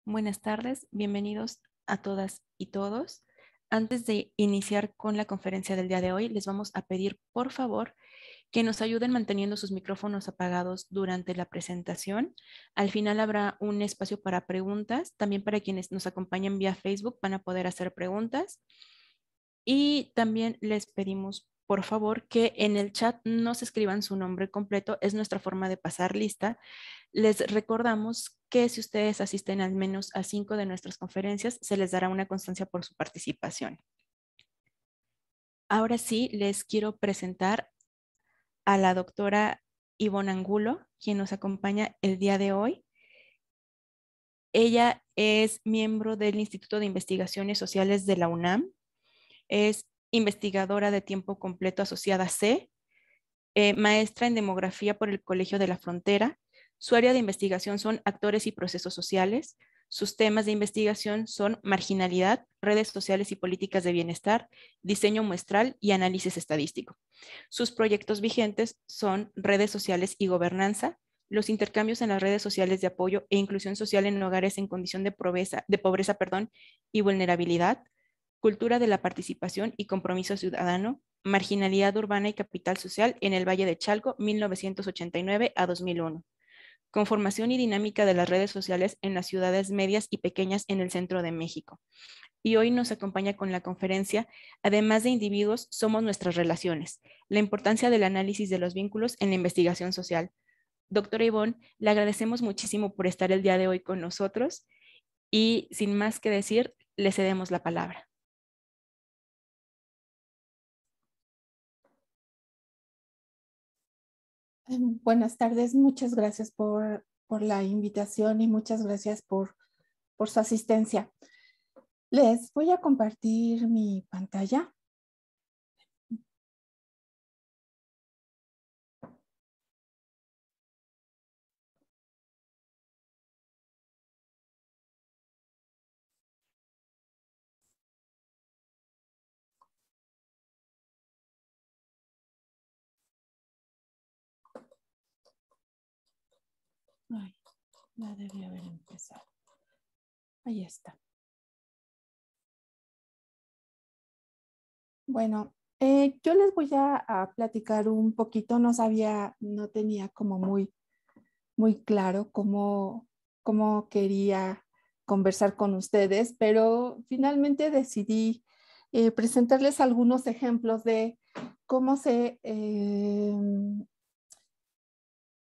Buenas tardes, bienvenidos a todas y todos. Antes de iniciar con la conferencia del día de hoy, les vamos a pedir, por favor, que nos ayuden manteniendo sus micrófonos apagados durante la presentación. Al final habrá un espacio para preguntas. También para quienes nos acompañan vía Facebook van a poder hacer preguntas. Y también les pedimos, por favor, que en el chat no se escriban su nombre completo. Es nuestra forma de pasar lista. Les recordamos que si ustedes asisten al menos a 5 de nuestras conferencias, se les dará una constancia por su participación. Ahora sí, les quiero presentar a la doctora Ivonne Angulo, quien nos acompaña el día de hoy. Ella es miembro del Instituto de Investigaciones Sociales de la UNAM, es investigadora de tiempo completo asociada C, maestra en demografía por el Colegio de la Frontera. Su área de investigación son actores y procesos sociales. Sus temas de investigación son marginalidad, redes sociales y políticas de bienestar, diseño muestral y análisis estadístico. Sus proyectos vigentes son redes sociales y gobernanza, los intercambios en las redes sociales de apoyo e inclusión social en hogares en condición de pobreza y vulnerabilidad, cultura de la participación y compromiso ciudadano, marginalidad urbana y capital social en el Valle de Chalco, 1989 a 2001. Conformación y dinámica de las redes sociales en las ciudades medias y pequeñas en el centro de México. Y hoy nos acompaña con la conferencia, además de individuos, somos nuestras relaciones, la importancia del análisis de los vínculos en la investigación social. Doctora Ivonne, le agradecemos muchísimo por estar el día de hoy con nosotros y sin más que decir, le cedemos la palabra. Buenas tardes, muchas gracias por la invitación y muchas gracias por su asistencia. Les voy a compartir mi pantalla. Ay, ya debí haber empezado. Ahí está. Bueno, yo les voy a platicar un poquito. No tenía como muy claro cómo quería conversar con ustedes, pero finalmente decidí presentarles algunos ejemplos de cómo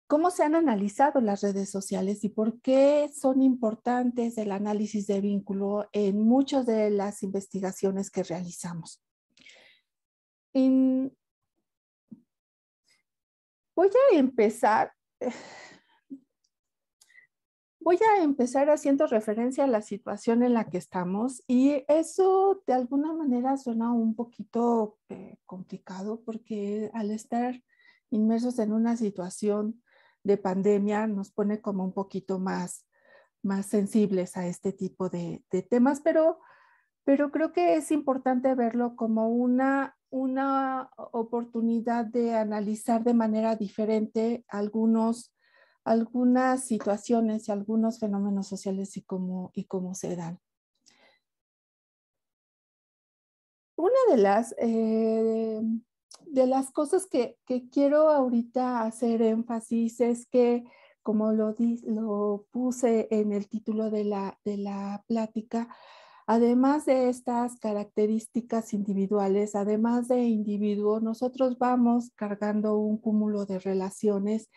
cómo se han analizado las redes sociales y por qué son importantes el análisis de vínculo en muchas de las investigaciones que realizamos. En, voy a empezar. Voy a empezar haciendo referencia a la situación en la que estamos y eso de alguna manera suena un poquito complicado porque al estar inmersos en una situación de pandemia nos pone como un poquito más sensibles a este tipo de temas, pero creo que es importante verlo como una oportunidad de analizar de manera diferente algunas situaciones y algunos fenómenos sociales y cómo se dan. Una de las cosas que quiero ahorita hacer énfasis es que, como lo puse en el título de la plática, además de estas características individuales, además de individuo, nosotros vamos cargando un cúmulo de relaciones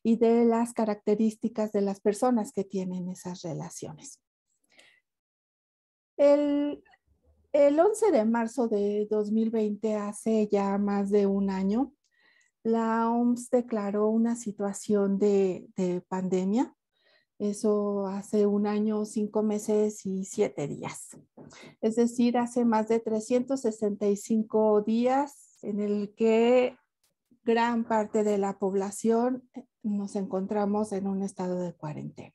y de las características de las personas que tienen esas relaciones. El 11 de marzo de 2020, hace ya más de un año, la OMS declaró una situación de pandemia. Eso hace un año, 5 meses y 7 días. Es decir, hace más de 365 días en el que gran parte de la población nos encontramos en un estado de cuarentena.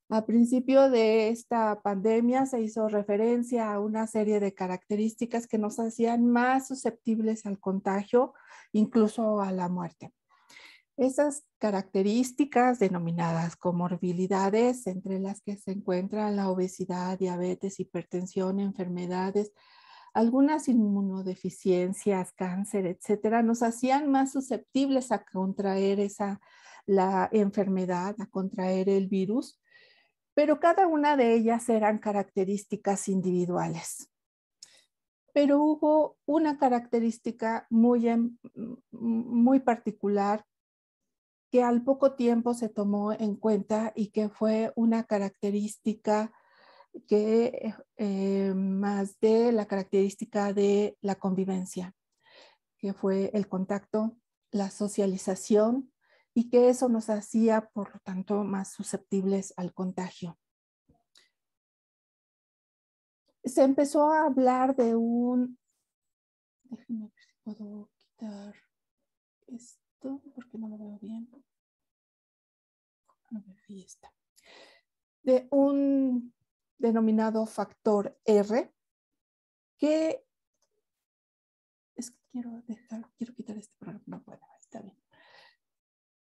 A principio de esta pandemia se hizo referencia a una serie de características que nos hacían más susceptibles al contagio, incluso a la muerte. Esas características denominadas comorbilidades, entre las que se encuentran la obesidad, diabetes, hipertensión, enfermedades, algunas inmunodeficiencias, cáncer, etcétera, nos hacían más susceptibles a contraer la enfermedad, a contraer el virus, pero cada una de ellas eran características individuales. Pero hubo una característica muy particular que al poco tiempo se tomó en cuenta y que fue una característica que más de la característica de la convivencia, que fue el contacto, la socialización, y que eso nos hacía, por lo tanto, más susceptibles al contagio. Se empezó a hablar de déjenme ver si puedo quitar esto, porque no lo veo bien. A ver, ahí está. De un denominado factor R, que es que quiero quitar este programa, no puedo, está bien.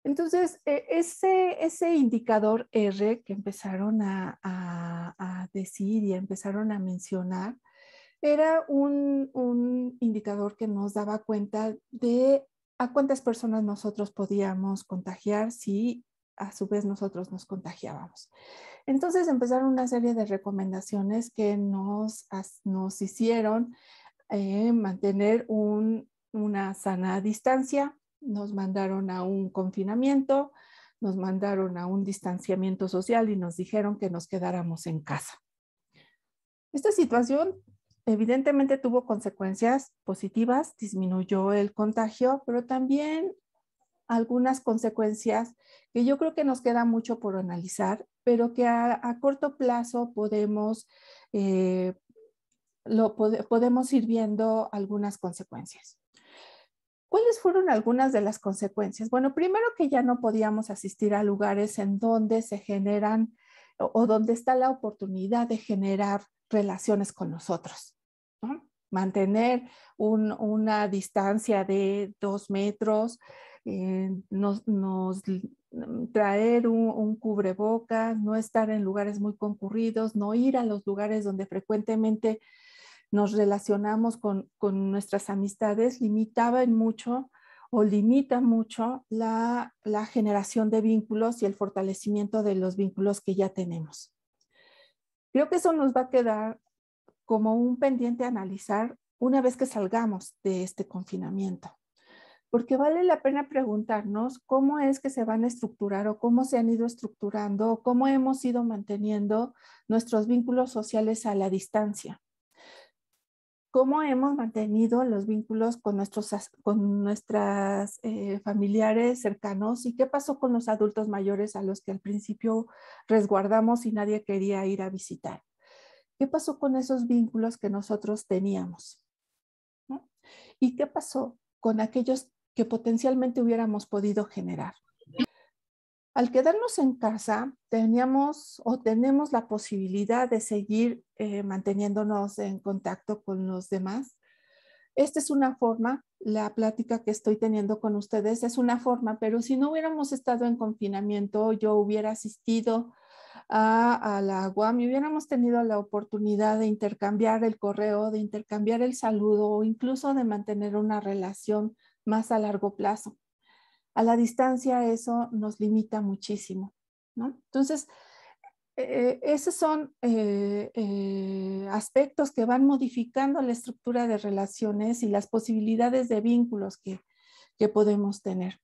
Entonces, ese indicador R que empezaron a decir y empezaron a mencionar, era un indicador que nos daba cuenta de a cuántas personas nosotros podíamos contagiar si a su vez nosotros nos contagiábamos. Entonces empezaron una serie de recomendaciones que nos hicieron mantener una sana distancia, nos mandaron a un confinamiento, nos mandaron a un distanciamiento social y nos dijeron que nos quedáramos en casa. Esta situación evidentemente tuvo consecuencias positivas, disminuyó el contagio, pero también algunas consecuencias que yo creo que nos queda mucho por analizar, pero que a corto plazo podemos ir viendo algunas consecuencias. ¿Cuáles fueron algunas de las consecuencias? Bueno, primero que ya no podíamos asistir a lugares en donde se generan o donde está la oportunidad de generar relaciones con nosotros, ¿no? Mantener una distancia de 2 metros, traer un cubrebocas, no estar en lugares muy concurridos, no ir a los lugares donde frecuentemente nos relacionamos con nuestras amistades, limitaba en mucho o limita mucho la generación de vínculos y el fortalecimiento de los vínculos que ya tenemos. Creo que eso nos va a quedar como un pendiente a analizar una vez que salgamos de este confinamiento, porque vale la pena preguntarnos cómo es que se van a estructurar o cómo se han ido estructurando o cómo hemos ido manteniendo nuestros vínculos sociales a la distancia. ¿Cómo hemos mantenido los vínculos con nuestras familiares cercanos? ¿Y qué pasó con los adultos mayores a los que al principio resguardamos y nadie quería ir a visitar? ¿Qué pasó con esos vínculos que nosotros teníamos? ¿No? ¿Y qué pasó con aquellos que potencialmente hubiéramos podido generar? Al quedarnos en casa, tenemos la posibilidad de seguir manteniéndonos en contacto con los demás. Esta es una forma, la plática que estoy teniendo con ustedes es una forma, pero si no hubiéramos estado en confinamiento, yo hubiera asistido a la UAM y hubiéramos tenido la oportunidad de intercambiar el correo, de intercambiar el saludo o incluso de mantener una relación más a largo plazo. A la distancia eso nos limita muchísimo, ¿no? Entonces, esos son aspectos que van modificando la estructura de relaciones y las posibilidades de vínculos que podemos tener.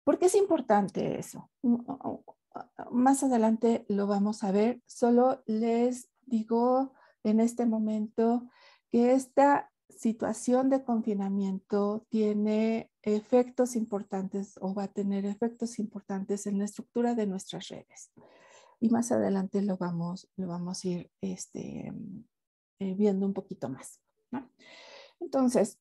¿Por qué es importante eso? Más adelante lo vamos a ver. Solo les digo en este momento que esta situación de confinamiento tiene efectos importantes o va a tener efectos importantes en la estructura de nuestras redes. Y más adelante lo vamos a ir viendo un poquito más, ¿no? Entonces,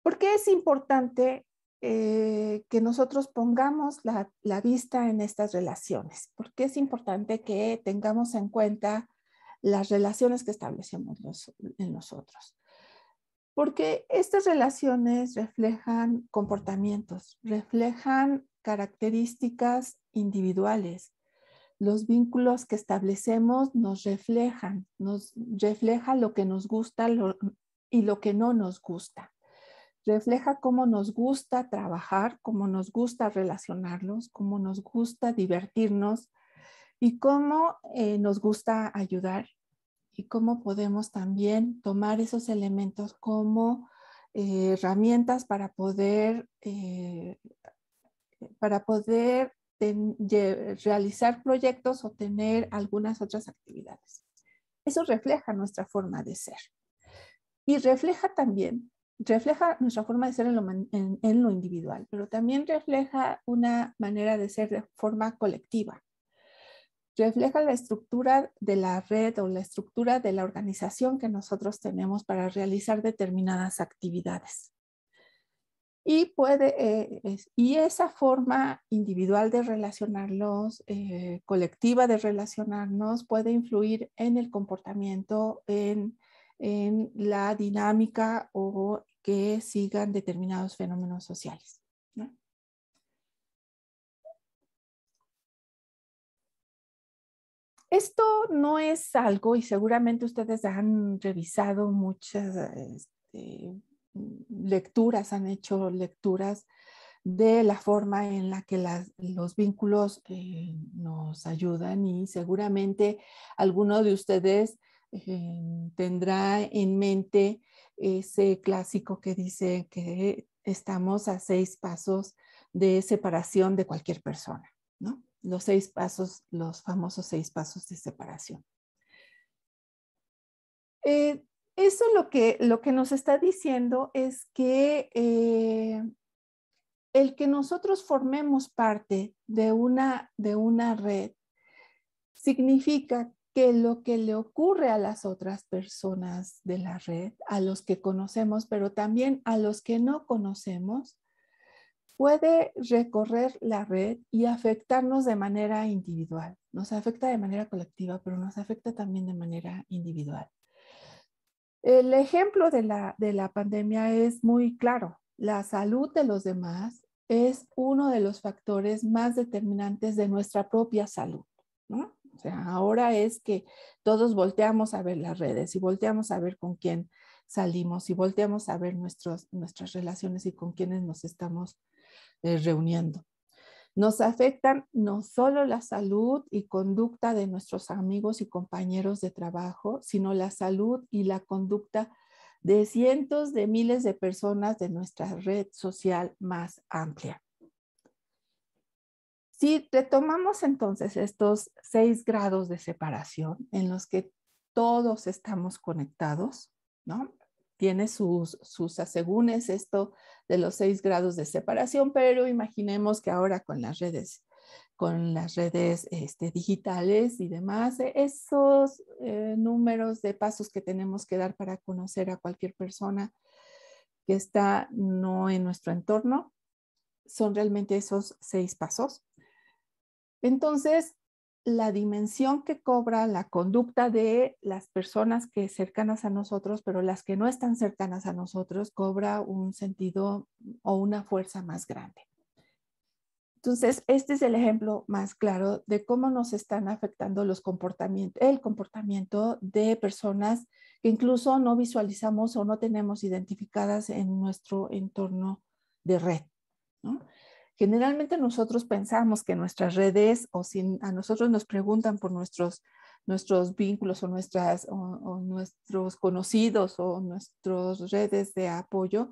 ¿por qué es importante que nosotros pongamos la vista en estas relaciones? ¿Por qué es importante que tengamos en cuenta las relaciones que establecemos en nosotros? Porque estas relaciones reflejan comportamientos, reflejan características individuales. Los vínculos que establecemos nos refleja lo que nos gusta y lo que no nos gusta. Refleja cómo nos gusta trabajar, cómo nos gusta relacionarnos, cómo nos gusta divertirnos y cómo nos gusta ayudar y cómo podemos también tomar esos elementos como herramientas para poder realizar proyectos o tener algunas otras actividades. Eso refleja nuestra forma de ser. Y refleja nuestra forma de ser en lo individual, pero también refleja una manera de ser de forma colectiva. Refleja la estructura de la red o la estructura de la organización que nosotros tenemos para realizar determinadas actividades. Y esa forma individual de relacionarnos, colectiva de relacionarnos, puede influir en el comportamiento, en la dinámica o que sigan determinados fenómenos sociales, ¿no? Esto no es algo, y seguramente ustedes han revisado muchas lecturas, han hecho lecturas de la forma en la que los vínculos nos ayudan, y seguramente alguno de ustedes tendrá en mente ese clásico que dice que estamos a 6 pasos de separación de cualquier persona, ¿no? Los 6 pasos, los famosos 6 pasos de separación. Eso lo que nos está diciendo es que el que nosotros formemos parte de una red significa que lo que le ocurre a las otras personas de la red, a los que conocemos, pero también a los que no conocemos, puede recorrer la red y afectarnos de manera individual. Nos afecta de manera colectiva, pero nos afecta también de manera individual. El ejemplo de la pandemia es muy claro. La salud de los demás es uno de los factores más determinantes de nuestra propia salud, ¿no? O sea, ahora es que todos volteamos a ver las redes y volteamos a ver con quién salimos y volteamos a ver nuestras relaciones y con quiénes nos estamos reuniendo. Nos afectan no solo la salud y conducta de nuestros amigos y compañeros de trabajo, sino la salud y la conducta de cientos de miles de personas de nuestra red social más amplia. Si retomamos entonces estos 6 grados de separación en los que todos estamos conectados, ¿no? Tiene sus asegúnes esto de los 6 grados de separación, pero imaginemos que ahora con las redes digitales y demás, esos números de pasos que tenemos que dar para conocer a cualquier persona que está no en nuestro entorno, son realmente esos 6 pasos. Entonces, la dimensión que cobra la conducta de las personas que cercanas a nosotros, pero las que no están cercanas a nosotros, cobra un sentido o una fuerza más grande. Entonces, este es el ejemplo más claro de cómo nos están afectando el comportamiento de personas que incluso no visualizamos o no tenemos identificadas en nuestro entorno de red, ¿no? Generalmente nosotros pensamos que nuestras redes, o si a nosotros nos preguntan por nuestros vínculos o nuestros conocidos o nuestras redes de apoyo,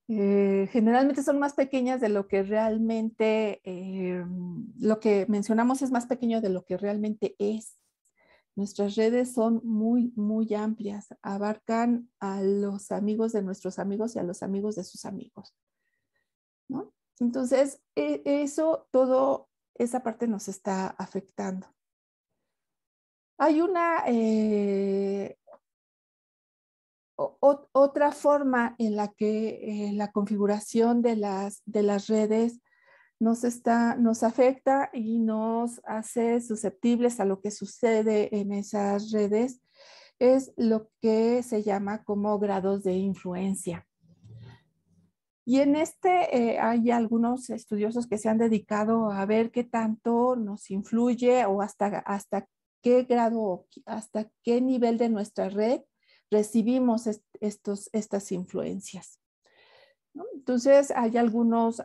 generalmente son más pequeñas de lo que realmente, lo que mencionamos es más pequeño de lo que realmente es. Nuestras redes son muy, muy amplias, abarcan a los amigos de nuestros amigos y a los amigos de sus amigos, ¿no? Entonces, toda esa parte nos está afectando. Hay otra forma en la que la configuración de las redes nos afecta y nos hace susceptibles a lo que sucede en esas redes, es lo que se llama como grados de influencia. Y en hay algunos estudiosos que se han dedicado a ver qué tanto nos influye o hasta qué grado, hasta qué nivel de nuestra red recibimos estas influencias, ¿no? Entonces, hay algunos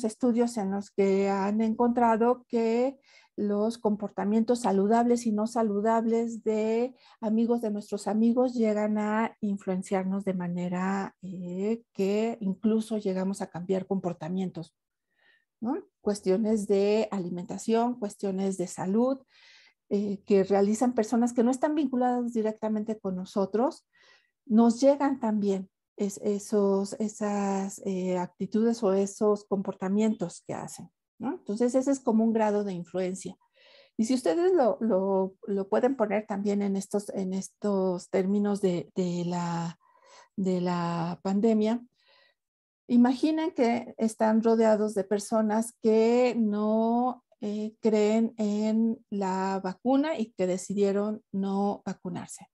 estudios en los que han encontrado que los comportamientos saludables y no saludables de amigos de nuestros amigos llegan a influenciarnos de manera que incluso llegamos a cambiar comportamientos, ¿no? Cuestiones de alimentación, cuestiones de salud, que realizan personas que no están vinculadas directamente con nosotros, nos llegan también esas actitudes o esos comportamientos que hacen, ¿no? Entonces, ese es como un grado de influencia. Y si ustedes lo pueden poner también en estos términos de la pandemia, imaginen que están rodeados de personas que no creen en la vacuna y que decidieron no vacunarse.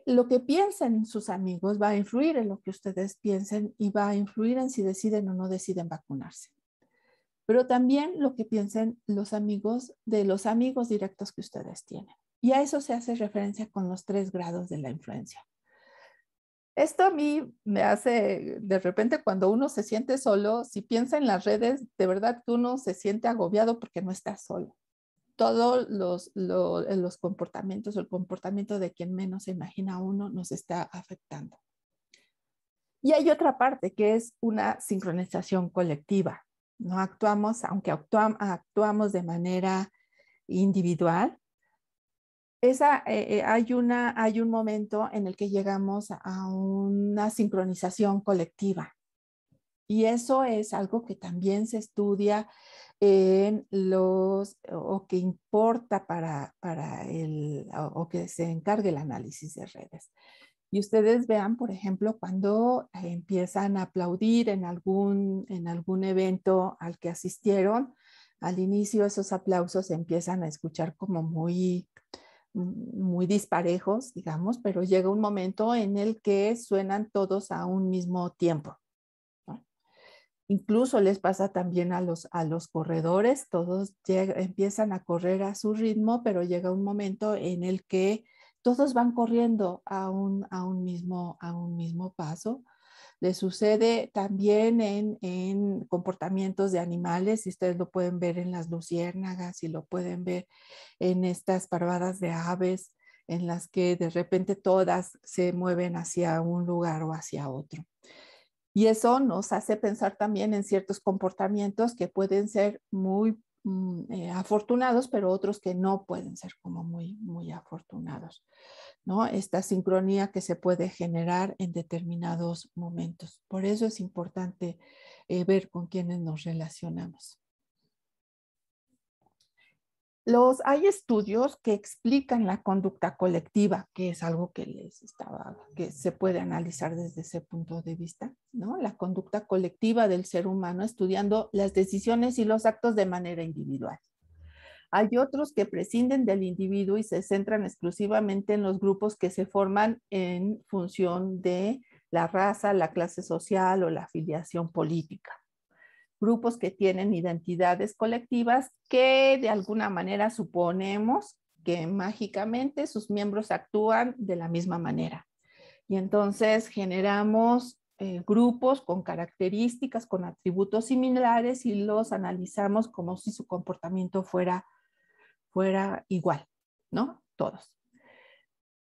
Lo que piensen sus amigos va a influir en lo que ustedes piensen y va a influir en si deciden o no deciden vacunarse. Pero también lo que piensen los amigos de los amigos directos que ustedes tienen. Y a eso se hace referencia con los 3 grados de la influencia. Esto a mí me hace, de repente cuando uno se siente solo, si piensa en las redes, de verdad que uno se siente agobiado porque no está solo. Todos los comportamientos o el comportamiento de quien menos se imagina uno nos está afectando. Y hay otra parte que es una sincronización colectiva. No actuamos, aunque actuamos de manera individual, hay un momento en el que llegamos a una sincronización colectiva. Y eso es algo que también se estudia o que importa o que se encargue el análisis de redes. Y ustedes vean, por ejemplo, cuando empiezan a aplaudir en algún evento al que asistieron, al inicio esos aplausos se empiezan a escuchar como muy disparejos, digamos, pero llega un momento en el que suenan todos a un mismo tiempo. Incluso les pasa también a los corredores, todos empiezan a correr a su ritmo, pero llega un momento en el que todos van corriendo a un mismo paso. Les sucede también en comportamientos de animales, y ustedes lo pueden ver en las luciérnagas y lo pueden ver en estas parvadas de aves, en las que de repente todas se mueven hacia un lugar o hacia otro. Y eso nos hace pensar también en ciertos comportamientos que pueden ser muy afortunados, pero otros que no pueden ser como muy afortunados, ¿no? Esta sincronía que se puede generar en determinados momentos. Por eso es importante ver con quiénes nos relacionamos. Hay estudios que explican la conducta colectiva, que es algo que se puede analizar desde ese punto de vista, ¿no? La conducta colectiva del ser humano, estudiando las decisiones y los actos de manera individual. Hay otros que prescinden del individuo y se centran exclusivamente en los grupos que se forman en función de la raza, la clase social o la afiliación política. Grupos que tienen identidades colectivas que de alguna manera suponemos que mágicamente sus miembros actúan de la misma manera. Y entonces generamos grupos con características, con atributos similares y los analizamos como si su comportamiento fuera igual, ¿no? Todos.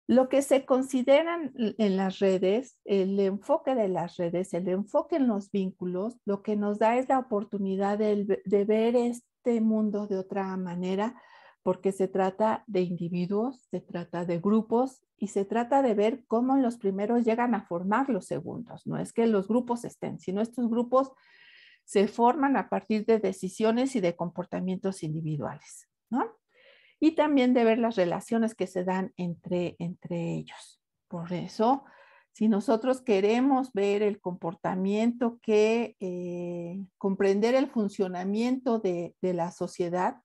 Lo que se consideran en las redes, el enfoque de las redes, el enfoque en los vínculos, lo que nos da es la oportunidad de ver este mundo de otra manera, porque se trata de individuos, se trata de grupos y se trata de ver cómo los primeros llegan a formar los segundos. No es que los grupos estén, sino estos grupos se forman a partir de decisiones y de comportamientos individuales, ¿no? Y también de ver las relaciones que se dan entre ellos. Por eso, si nosotros queremos ver el comportamiento comprender el funcionamiento de la sociedad,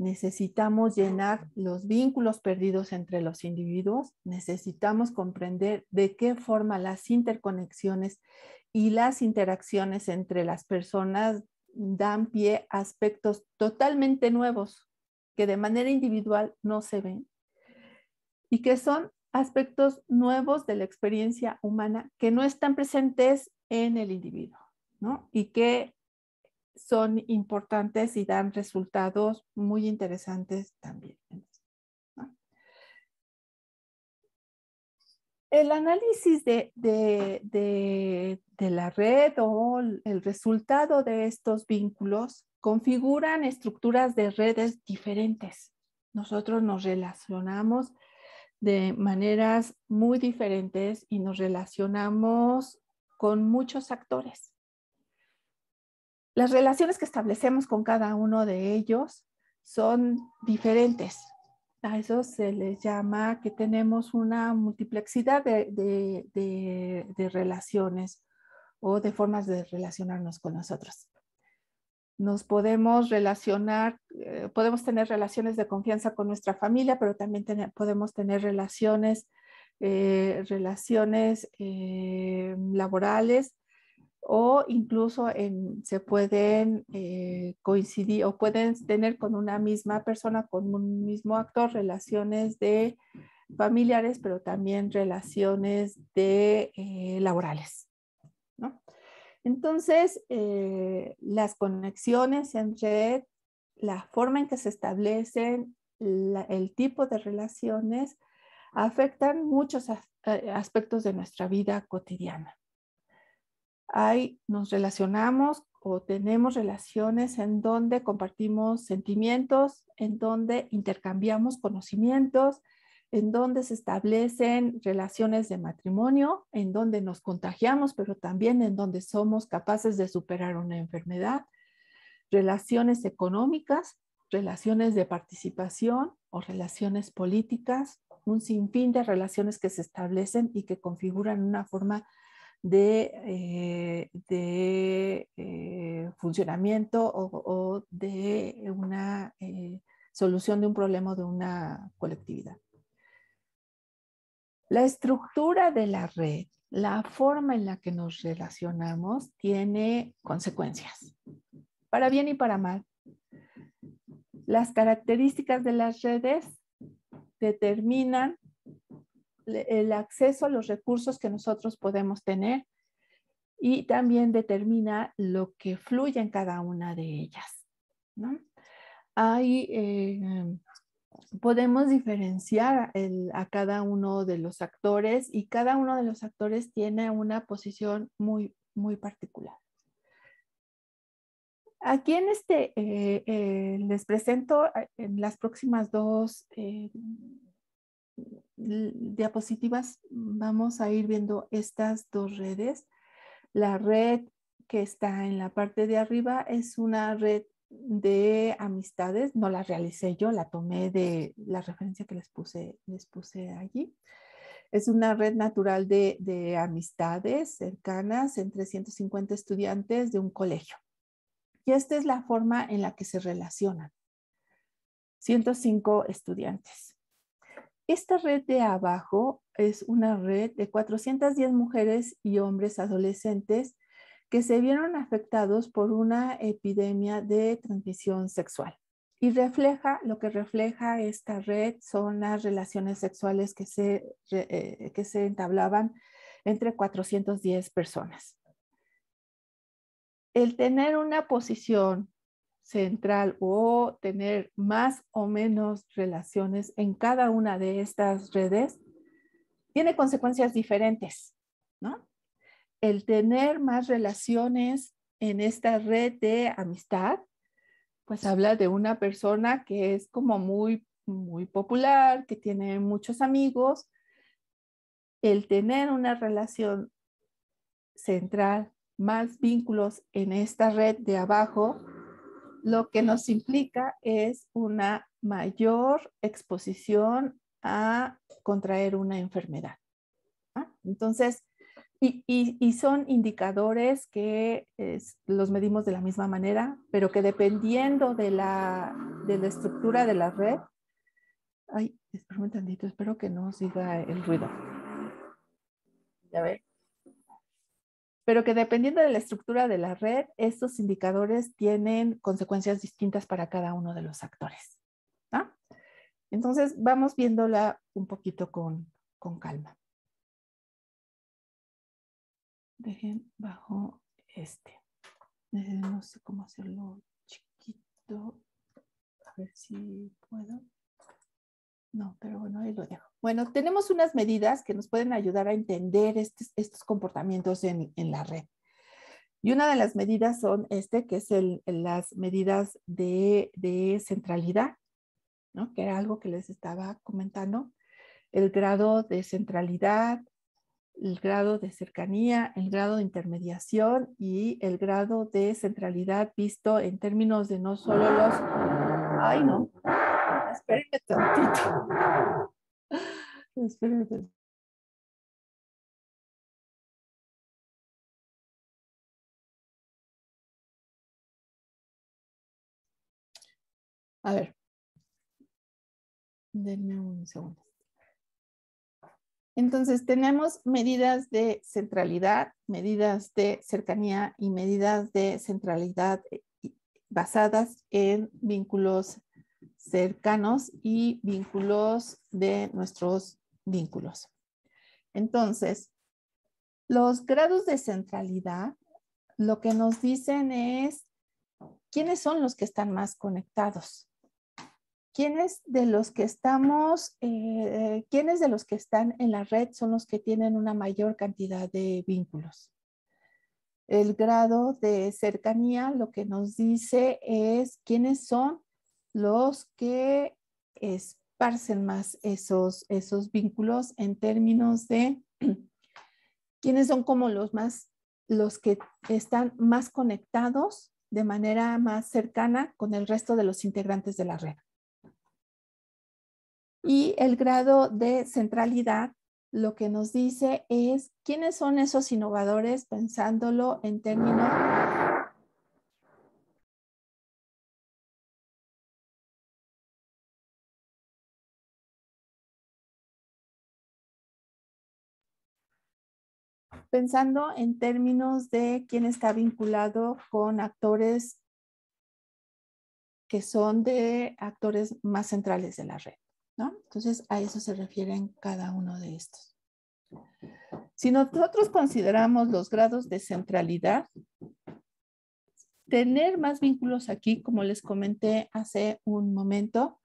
Necesitamos llenar los vínculos perdidos entre los individuos, necesitamos comprender de qué forma las interconexiones y las interacciones entre las personas dan pie a aspectos totalmente nuevos que de manera individual no se ven y que son aspectos nuevos de la experiencia humana que no están presentes en el individuo, ¿no? Y que son importantes y dan resultados muy interesantes también, ¿no? El análisis de la red o el resultado de estos vínculos configuran estructuras de redes diferentes. Nosotros nos relacionamos de maneras muy diferentes y nos relacionamos con muchos actores. Las relaciones que establecemos con cada uno de ellos son diferentes. A eso se les llama que tenemos una multiplexidad de relaciones o de formas de relacionarnos con nosotros. Nos podemos relacionar, podemos tener relaciones de confianza con nuestra familia, pero también podemos tener relaciones laborales, o incluso se pueden coincidir o pueden tener con una misma persona, con un mismo actor, relaciones de familiares, pero también relaciones laborales, ¿no? Entonces, las conexiones en red, la forma en que se establecen, el tipo de relaciones, afectan muchos aspectos de nuestra vida cotidiana. Nos relacionamos o tenemos relaciones en donde compartimos sentimientos, en donde intercambiamos conocimientos, en donde se establecen relaciones de matrimonio, en donde nos contagiamos, pero también en donde somos capaces de superar una enfermedad, relaciones económicas, relaciones de participación o relaciones políticas, un sinfín de relaciones que se establecen y que configuran una forma de funcionamiento o de una solución de un problema de una colectividad. La estructura de la red, la forma en la que nos relacionamos, tiene consecuencias, para bien y para mal. Las características de las redes determinan el acceso a los recursos que nosotros podemos tener y también determina lo que fluye en cada una de ellas, ¿no? Podemos diferenciar a cada uno de los actores y cada uno de los actores tiene una posición muy, muy particular. Aquí les presento en las próximas dos diapositivas, vamos a ir viendo estas dos redes. La red que está en la parte de arriba es una red de amistades, no la realicé yo, la tomé de la referencia que les puse allí. Es una red natural de amistades cercanas entre 150 estudiantes de un colegio. Y esta es la forma en la que se relacionan. 105 estudiantes. Esta red de abajo es una red de 410 mujeres y hombres adolescentes que se vieron afectados por una epidemia de transmisión sexual. Y lo que refleja esta red son las relaciones sexuales que se entablaban entre 410 personas. El tener una posición central o tener más o menos relaciones en cada una de estas redes tiene consecuencias diferentes, ¿no? El tener más relaciones en esta red de amistad, pues habla de una persona que es como muy, muy popular, que tiene muchos amigos. El tener una relación central, más vínculos en esta red de abajo, lo que nos implica es una mayor exposición a contraer una enfermedad. Entonces, Y son indicadores que los medimos de la misma manera, pero que dependiendo de la estructura de la red, ay, espérame tantito, espero que no siga el ruido. Ya ve. Pero que dependiendo de la estructura de la red, estos indicadores tienen consecuencias distintas para cada uno de los actores, ¿no? Entonces, vamos viéndola un poquito con calma. Dejen bajo este. No sé cómo hacerlo chiquito. A ver si puedo. No, pero bueno, ahí lo dejo. Bueno, tenemos unas medidas que nos pueden ayudar a entender estos comportamientos en la red. Y una de las medidas son que es las medidas de centralidad, ¿no? Que era algo que les estaba comentando. El grado de centralidad, el grado de cercanía, el grado de intermediación y el grado de centralidad visto en términos de no solo los... Ay, no. Espérenme tantito. Espérenme tantito. A ver. Denme un segundo. Entonces, tenemos medidas de centralidad, medidas de cercanía y medidas de centralidad basadas en vínculos cercanos y vínculos de nuestros vínculos. Entonces, los grados de centralidad lo que nos dicen es quiénes son los que están más conectados. ¿Quiénes de los que estamos, quiénes de los que están en la red son los que tienen una mayor cantidad de vínculos? El grado de cercanía lo que nos dice es quiénes son los que esparcen más esos vínculos en términos de quiénes son como los que están más conectados de manera más cercana con el resto de los integrantes de la red. Y el grado de centralidad lo que nos dice es quiénes son esos innovadores pensándolo en términos de quién está vinculado con actores que son de actores más centrales de la red, ¿no? Entonces, a eso se refieren cada uno de estos. Si nosotros consideramos los grados de centralidad, tener más vínculos aquí, como les comenté hace un momento,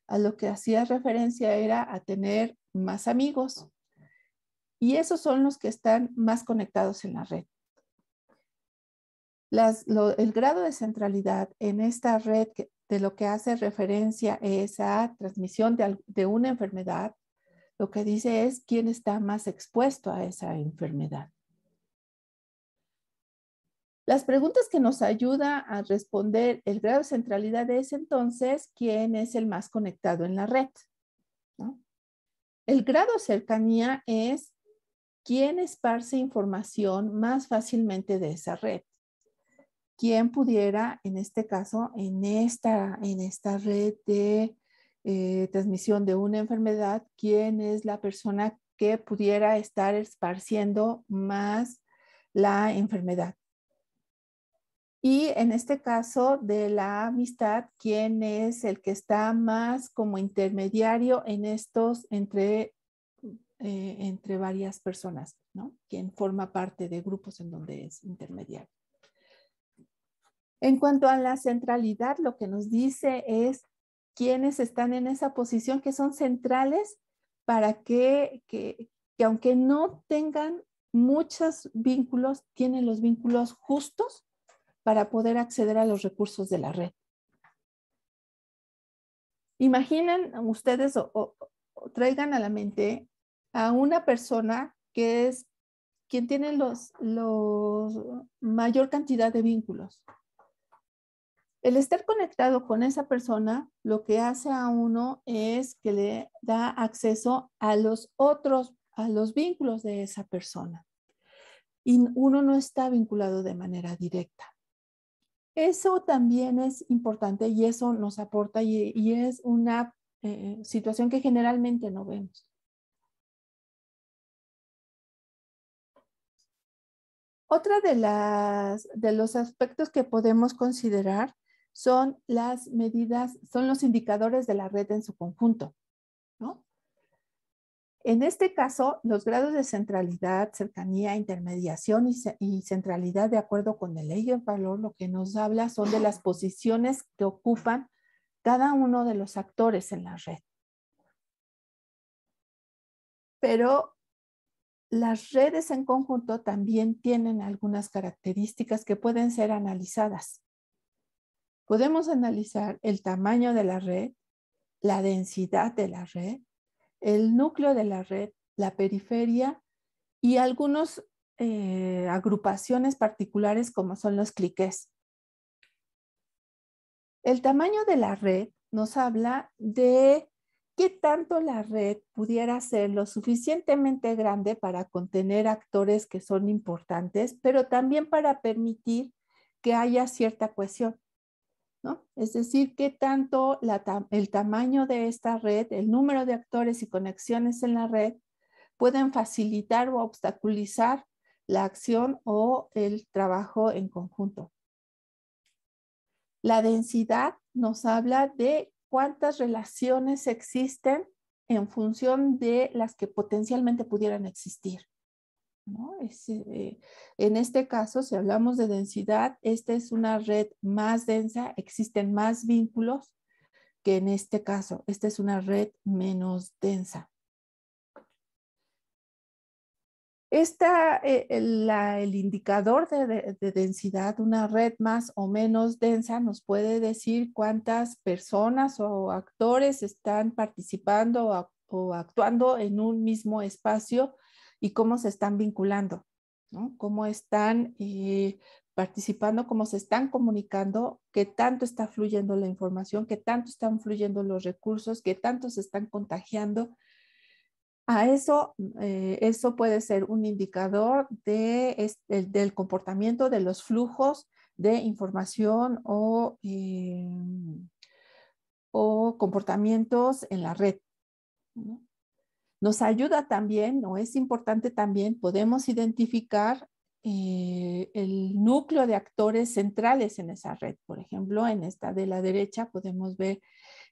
a lo que hacía referencia era a tener más amigos. Y esos son los que están más conectados en la red. El grado de centralidad en esta red de lo que hace referencia es a transmisión de una enfermedad, lo que dice es quién está más expuesto a esa enfermedad. Las preguntas que nos ayuda a responder el grado de centralidad es entonces quién es el más conectado en la red, ¿no? El grado de cercanía es quién esparce información más fácilmente de esa red. ¿Quién pudiera, en este caso, en esta red de transmisión de una enfermedad, quién es la persona que pudiera estar esparciendo más la enfermedad? Y en este caso de la amistad, ¿quién es el que está más como intermediario en estos entre varias personas, ¿no? ¿Quién forma parte de grupos en donde es intermediario? En cuanto a la centralidad, lo que nos dice es quiénes están en esa posición que son centrales para que aunque no tengan muchos vínculos, tienen los vínculos justos para poder acceder a los recursos de la red. Imaginen ustedes o traigan a la mente a una persona que es quien tiene los mayor cantidad de vínculos. El estar conectado con esa persona lo que hace a uno es que le da acceso a los vínculos de esa persona. y uno no está vinculado de manera directa. Eso también es importante y eso nos aporta y es una situación que generalmente no vemos. Otra de los aspectos que podemos considerar son las medidas, son los indicadores de la red en su conjunto, ¿no? En este caso, los grados de centralidad, cercanía, intermediación y centralidad de acuerdo con el Eigen-Valor, lo que nos habla son de las posiciones que ocupan cada uno de los actores en la red. Pero las redes en conjunto también tienen algunas características que pueden ser analizadas. Podemos analizar el tamaño de la red, la densidad de la red, el núcleo de la red, la periferia y algunas agrupaciones particulares como son los cliques. El tamaño de la red nos habla de qué tanto la red pudiera ser lo suficientemente grande para contener actores que son importantes, pero también para permitir que haya cierta cohesión, ¿no? Es decir, qué tanto el tamaño de esta red, el número de actores y conexiones en la red pueden facilitar o obstaculizar la acción o el trabajo en conjunto. La densidad nos habla de cuántas relaciones existen en función de las que potencialmente pudieran existir, ¿no? En este caso, si hablamos de densidad, esta es una red más densa, existen más vínculos que en este caso. Esta es una red menos densa. El indicador de densidad, una red más o menos densa, nos puede decir cuántas personas o actores están participando o actuando en un mismo espacio y cómo se están vinculando, ¿no? Cómo están participando, cómo se están comunicando, qué tanto está fluyendo la información, qué tanto están fluyendo los recursos, qué tanto se están contagiando. A eso, eso puede ser un indicador del comportamiento de los flujos de información o comportamientos en la red, ¿no? Nos ayuda también, o es importante también, podemos identificar el núcleo de actores centrales en esa red. Por ejemplo, en esta de la derecha podemos ver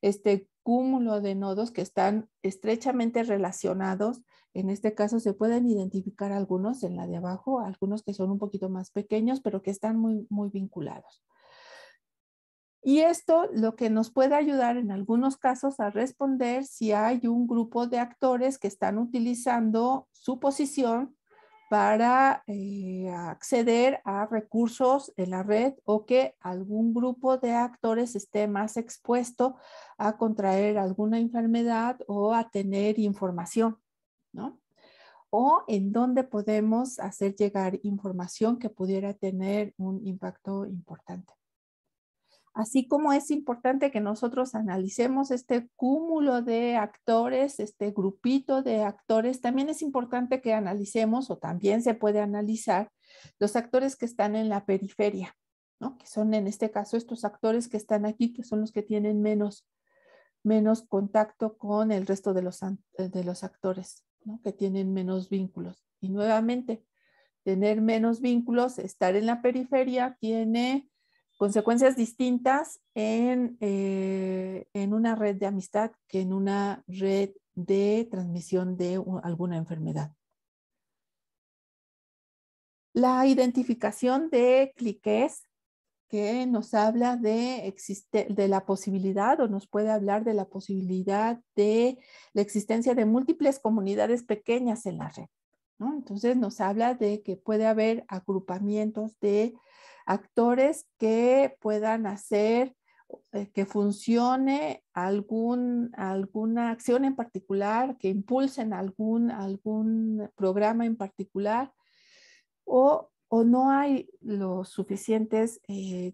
este cúmulo de nodos que están estrechamente relacionados. En este caso se pueden identificar algunos en la de abajo, algunos que son un poquito más pequeños, pero que están muy vinculados. Y esto lo que nos puede ayudar en algunos casos a responder si hay un grupo de actores que están utilizando su posición para acceder a recursos en la red o que algún grupo de actores esté más expuesto a contraer alguna enfermedad o a tener información, ¿no? O en dónde podemos hacer llegar información que pudiera tener un impacto importante. Así como es importante que nosotros analicemos este cúmulo de actores, este grupito de actores, también es importante que analicemos, o también se puede analizar, los actores que están en la periferia, ¿no? Que son en este caso estos actores que están aquí, que son los que tienen menos contacto con el resto de los actores, ¿no? Que tienen menos vínculos. Y nuevamente, tener menos vínculos, estar en la periferia, tiene consecuencias distintas en una red de amistad que en una red de transmisión de alguna enfermedad. La identificación de cliques que nos habla de la posibilidad o nos puede hablar de la posibilidad de la existencia de múltiples comunidades pequeñas en la red, ¿no? Entonces nos habla de que puede haber agrupamientos de actores que puedan hacer que funcione alguna acción en particular, que impulsen algún programa en particular, o no hay los suficientes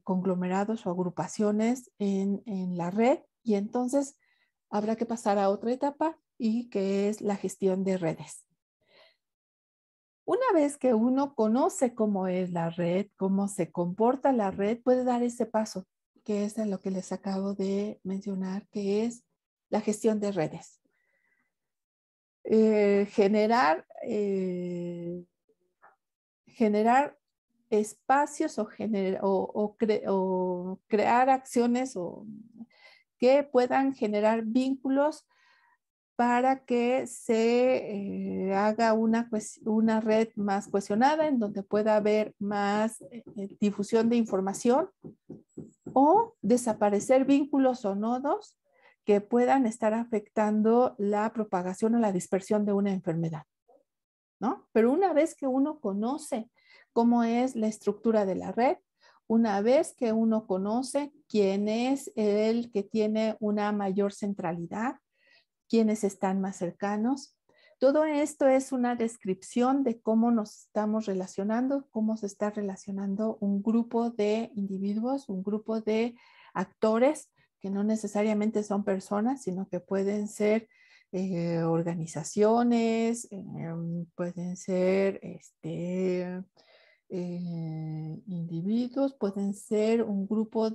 conglomerados o agrupaciones en la red, y entonces habrá que pasar a otra etapa y que es la gestión de redes. Una vez que uno conoce cómo es la red, cómo se comporta la red, puede dar ese paso, que es lo que les acabo de mencionar, que es la gestión de redes. Generar espacios o crear acciones que puedan generar vínculos para que se haga una red más cohesionada en donde pueda haber más difusión de información o desaparecer vínculos o nodos que puedan estar afectando la propagación o la dispersión de una enfermedad, ¿no? Pero una vez que uno conoce cómo es la estructura de la red, una vez que uno conoce quién es el que tiene una mayor centralidad, quiénes están más cercanos, todo esto es una descripción de cómo nos estamos relacionando, cómo se está relacionando un grupo de individuos, un grupo de actores que no necesariamente son personas, sino que pueden ser organizaciones, pueden ser individuos, pueden ser un grupo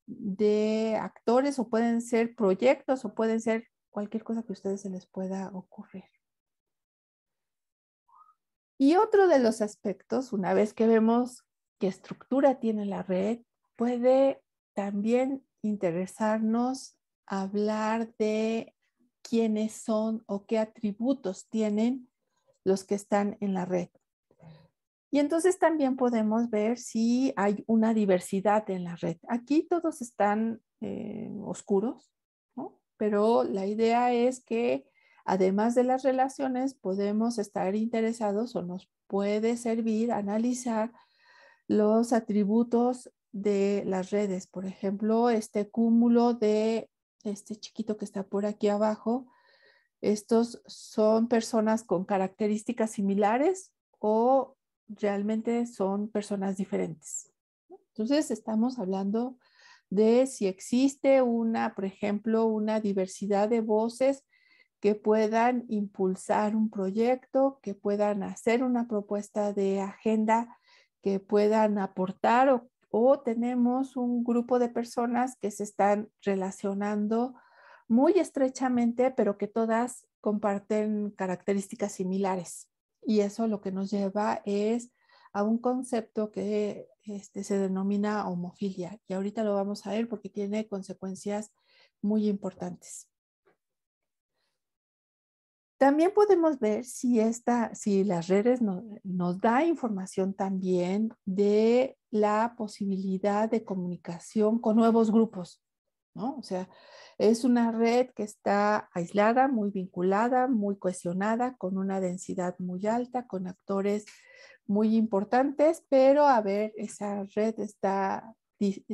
de actores o pueden ser proyectos o pueden ser cualquier cosa que a ustedes se les pueda ocurrir. Y otro de los aspectos, una vez que vemos qué estructura tiene la red, puede también interesarnos hablar de quiénes son o qué atributos tienen los que están en la red. Y entonces también podemos ver si hay una diversidad en la red. Aquí todos están oscuros, ¿no? Pero la idea es que además de las relaciones podemos estar interesados o nos puede servir analizar los atributos de las redes. Por ejemplo, este cúmulo de este chiquito que está por aquí abajo, estos son personas con características similares o realmente son personas diferentes. Entonces, estamos hablando de si existe por ejemplo, una diversidad de voces que puedan impulsar un proyecto, que puedan hacer una propuesta de agenda, que puedan aportar o tenemos un grupo de personas que se están relacionando muy estrechamente, pero que todas comparten características similares. Y eso lo que nos lleva es a un concepto que se denomina homofilia. Y ahorita lo vamos a ver porque tiene consecuencias muy importantes. También podemos ver si las redes nos da información también de la posibilidad de comunicación con nuevos grupos, ¿no? O sea, es una red que está aislada, muy vinculada, muy cohesionada, con una densidad muy alta, con actores muy importantes, pero a ver, esa red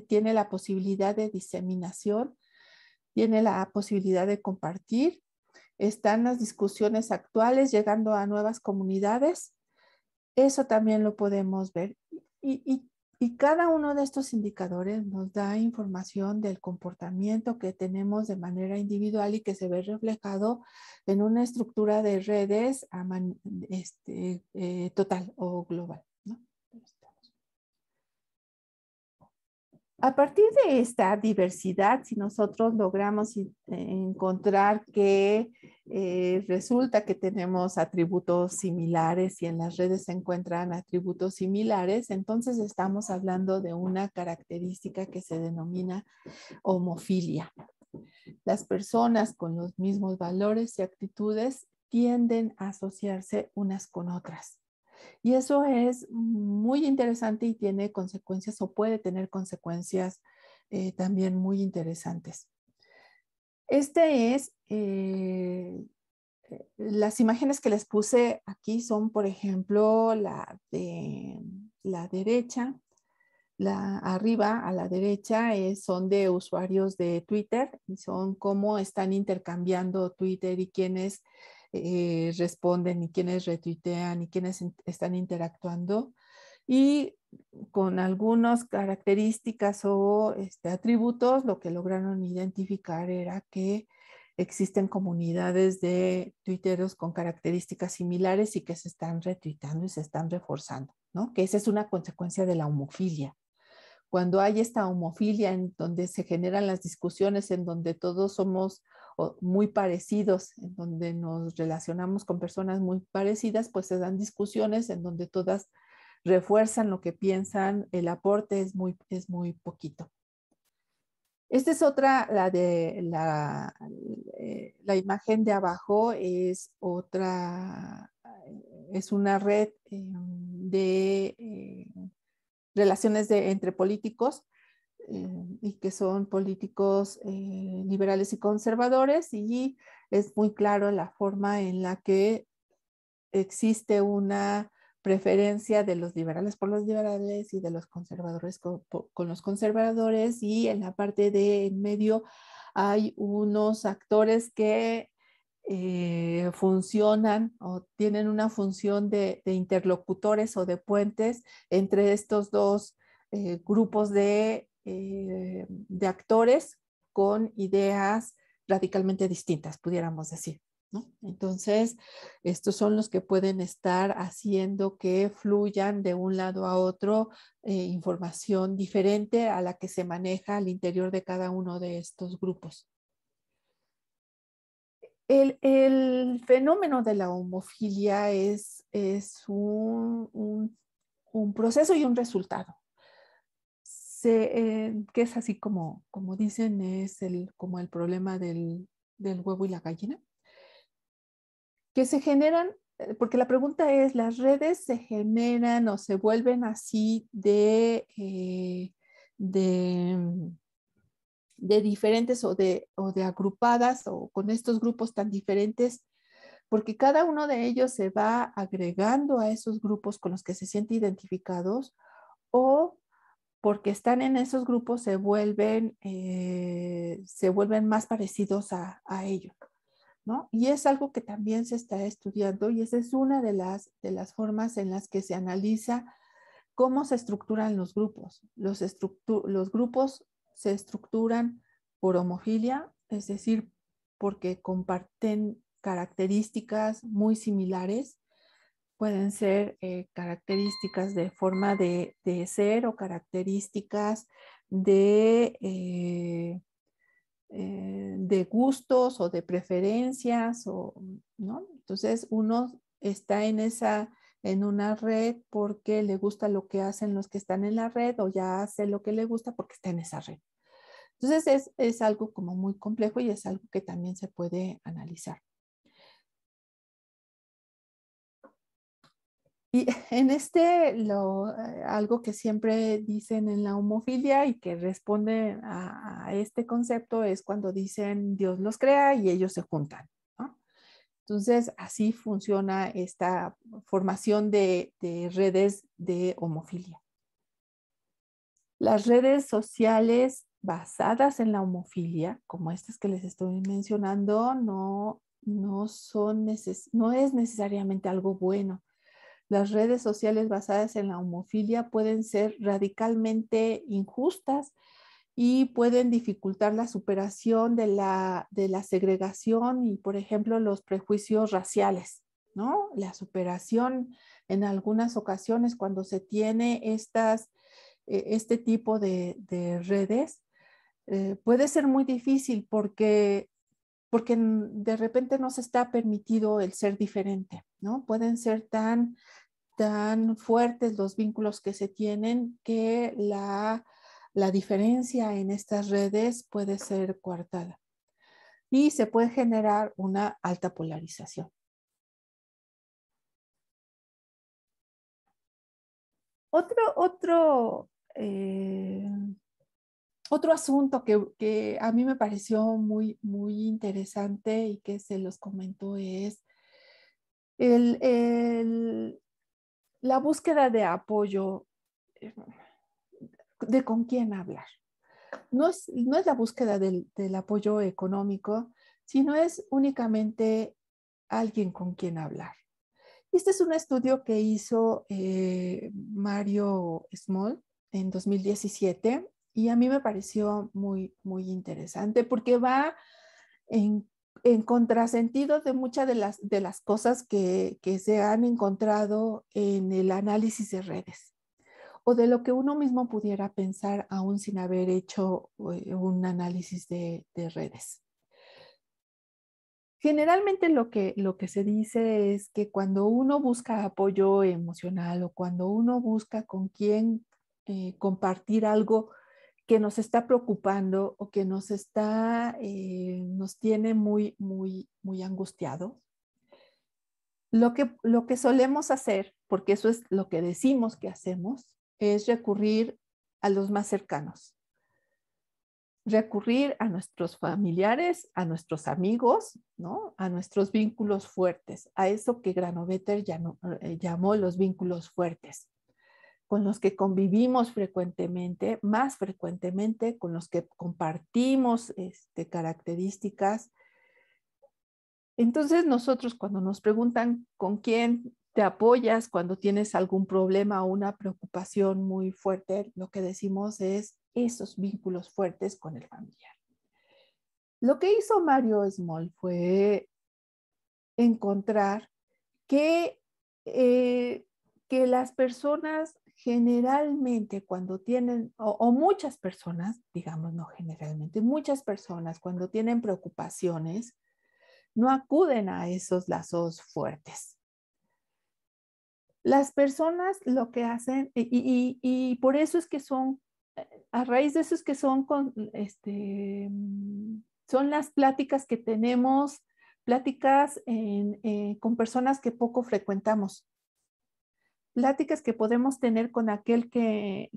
tiene la posibilidad de diseminación, tiene la posibilidad de compartir. Están las discusiones actuales llegando a nuevas comunidades. Eso también lo podemos ver. Y cada uno de estos indicadores nos da información del comportamiento que tenemos de manera individual y que se ve reflejado en una estructura de redes total o global, ¿no? A partir de esta diversidad, si nosotros logramos encontrar que resulta que tenemos atributos similares y en las redes se encuentran atributos similares, entonces estamos hablando de una característica que se denomina homofilia. Las personas con los mismos valores y actitudes tienden a asociarse unas con otras. Y eso es muy interesante y tiene consecuencias o puede tener consecuencias también muy interesantes. Las imágenes que les puse aquí son, por ejemplo, la de la derecha. Arriba a la derecha son de usuarios de Twitter y son cómo están intercambiando Twitter y quiénes responden y quiénes retuitean y quiénes están interactuando. Y con algunas características o atributos, lo que lograron identificar era que existen comunidades de tuiteros con características similares y que se están retuitando y se están reforzando, ¿no? Que esa es una consecuencia de la homofilia. Cuando hay esta homofilia en donde se generan las discusiones, en donde todos somos muy parecidos, en donde nos relacionamos con personas muy parecidas, pues se dan discusiones en donde todas refuerzan lo que piensan, el aporte es muy poquito. Esta es otra, la imagen de abajo es otra, es una red de relaciones entre políticos y que son políticos liberales y conservadores, y es muy claro la forma en la que existe una preferencia de los liberales por los liberales y de los conservadores con los conservadores, y en la parte de en medio hay unos actores que funcionan o tienen una función de interlocutores o de puentes entre estos dos grupos de actores con ideas radicalmente distintas, pudiéramos decir, ¿no? Entonces, estos son los que pueden estar haciendo que fluyan de un lado a otro información diferente a la que se maneja al interior de cada uno de estos grupos. El fenómeno de la homofilia es un proceso y un resultado. Que es así como dicen, es como el problema del huevo y la gallina, que se generan, porque la pregunta es, ¿las redes se generan o se vuelven así de diferentes o de agrupadas o con estos grupos tan diferentes, porque cada uno de ellos se va agregando a esos grupos con los que se siente identificados, o porque están en esos grupos se vuelven más parecidos a ellos, ¿no? Y es algo que también se está estudiando, y esa es una de las formas en las que se analiza cómo se estructuran los grupos. Los grupos se estructuran por homofilia, es decir, porque comparten características muy similares. Pueden ser características de forma de ser o características de gustos o de preferencias, ¿no? Entonces uno está en una red porque le gusta lo que hacen los que están en la red, o ya hace lo que le gusta porque está en esa red. Entonces es algo como muy complejo y es algo que también se puede analizar. Y en algo que siempre dicen en la homofilia y que responde a este concepto es cuando dicen Dios los crea y ellos se juntan, ¿no? Entonces, así funciona esta formación de redes de homofilia. Las redes sociales basadas en la homofilia, como estas que les estoy mencionando, no es necesariamente algo bueno. Las redes sociales basadas en la homofilia pueden ser radicalmente injustas y pueden dificultar la superación de la segregación y, por ejemplo, los prejuicios raciales, ¿no? La superación en algunas ocasiones cuando se tiene este tipo de redes puede ser muy difícil porque de repente no se está permitido el ser diferente, ¿no? Pueden ser tan fuertes los vínculos que se tienen que la diferencia en estas redes puede ser coartada y se puede generar una alta polarización. Otro asunto que a mí me pareció muy, muy interesante y que se los comento es la búsqueda de apoyo, de con quién hablar. No es la búsqueda del apoyo económico, sino es únicamente alguien con quien hablar. Este es un estudio que hizo Mario Small en 2017 y a mí me pareció muy, muy interesante porque va en contrasentido de muchas de las cosas que se han encontrado en el análisis de redes o de lo que uno mismo pudiera pensar aún sin haber hecho un análisis de redes. Generalmente lo que se dice es que cuando uno busca apoyo emocional o cuando uno busca con quién compartir algo que nos está preocupando o que nos tiene muy angustiados, lo que solemos hacer, porque eso es lo que decimos que hacemos, es recurrir a los más cercanos. Recurrir a nuestros familiares, a nuestros amigos, ¿no? A nuestros vínculos fuertes, a eso que Granovetter llamó los vínculos fuertes, con los que convivimos frecuentemente, más frecuentemente, con los que compartimos características. Entonces nosotros cuando nos preguntan con quién te apoyas cuando tienes algún problema o una preocupación muy fuerte, lo que decimos es esos vínculos fuertes con el familiar. Lo que hizo Mario Small fue encontrar que, que las personas generalmente cuando tienen, o muchas personas, digamos no generalmente, muchas personas cuando tienen preocupaciones, no acuden a esos lazos fuertes. Las personas lo que hacen, y por eso es que son, a raíz de eso es que son, son las pláticas que tenemos, pláticas con personas que poco frecuentamos, pláticas que podemos tener con aquel que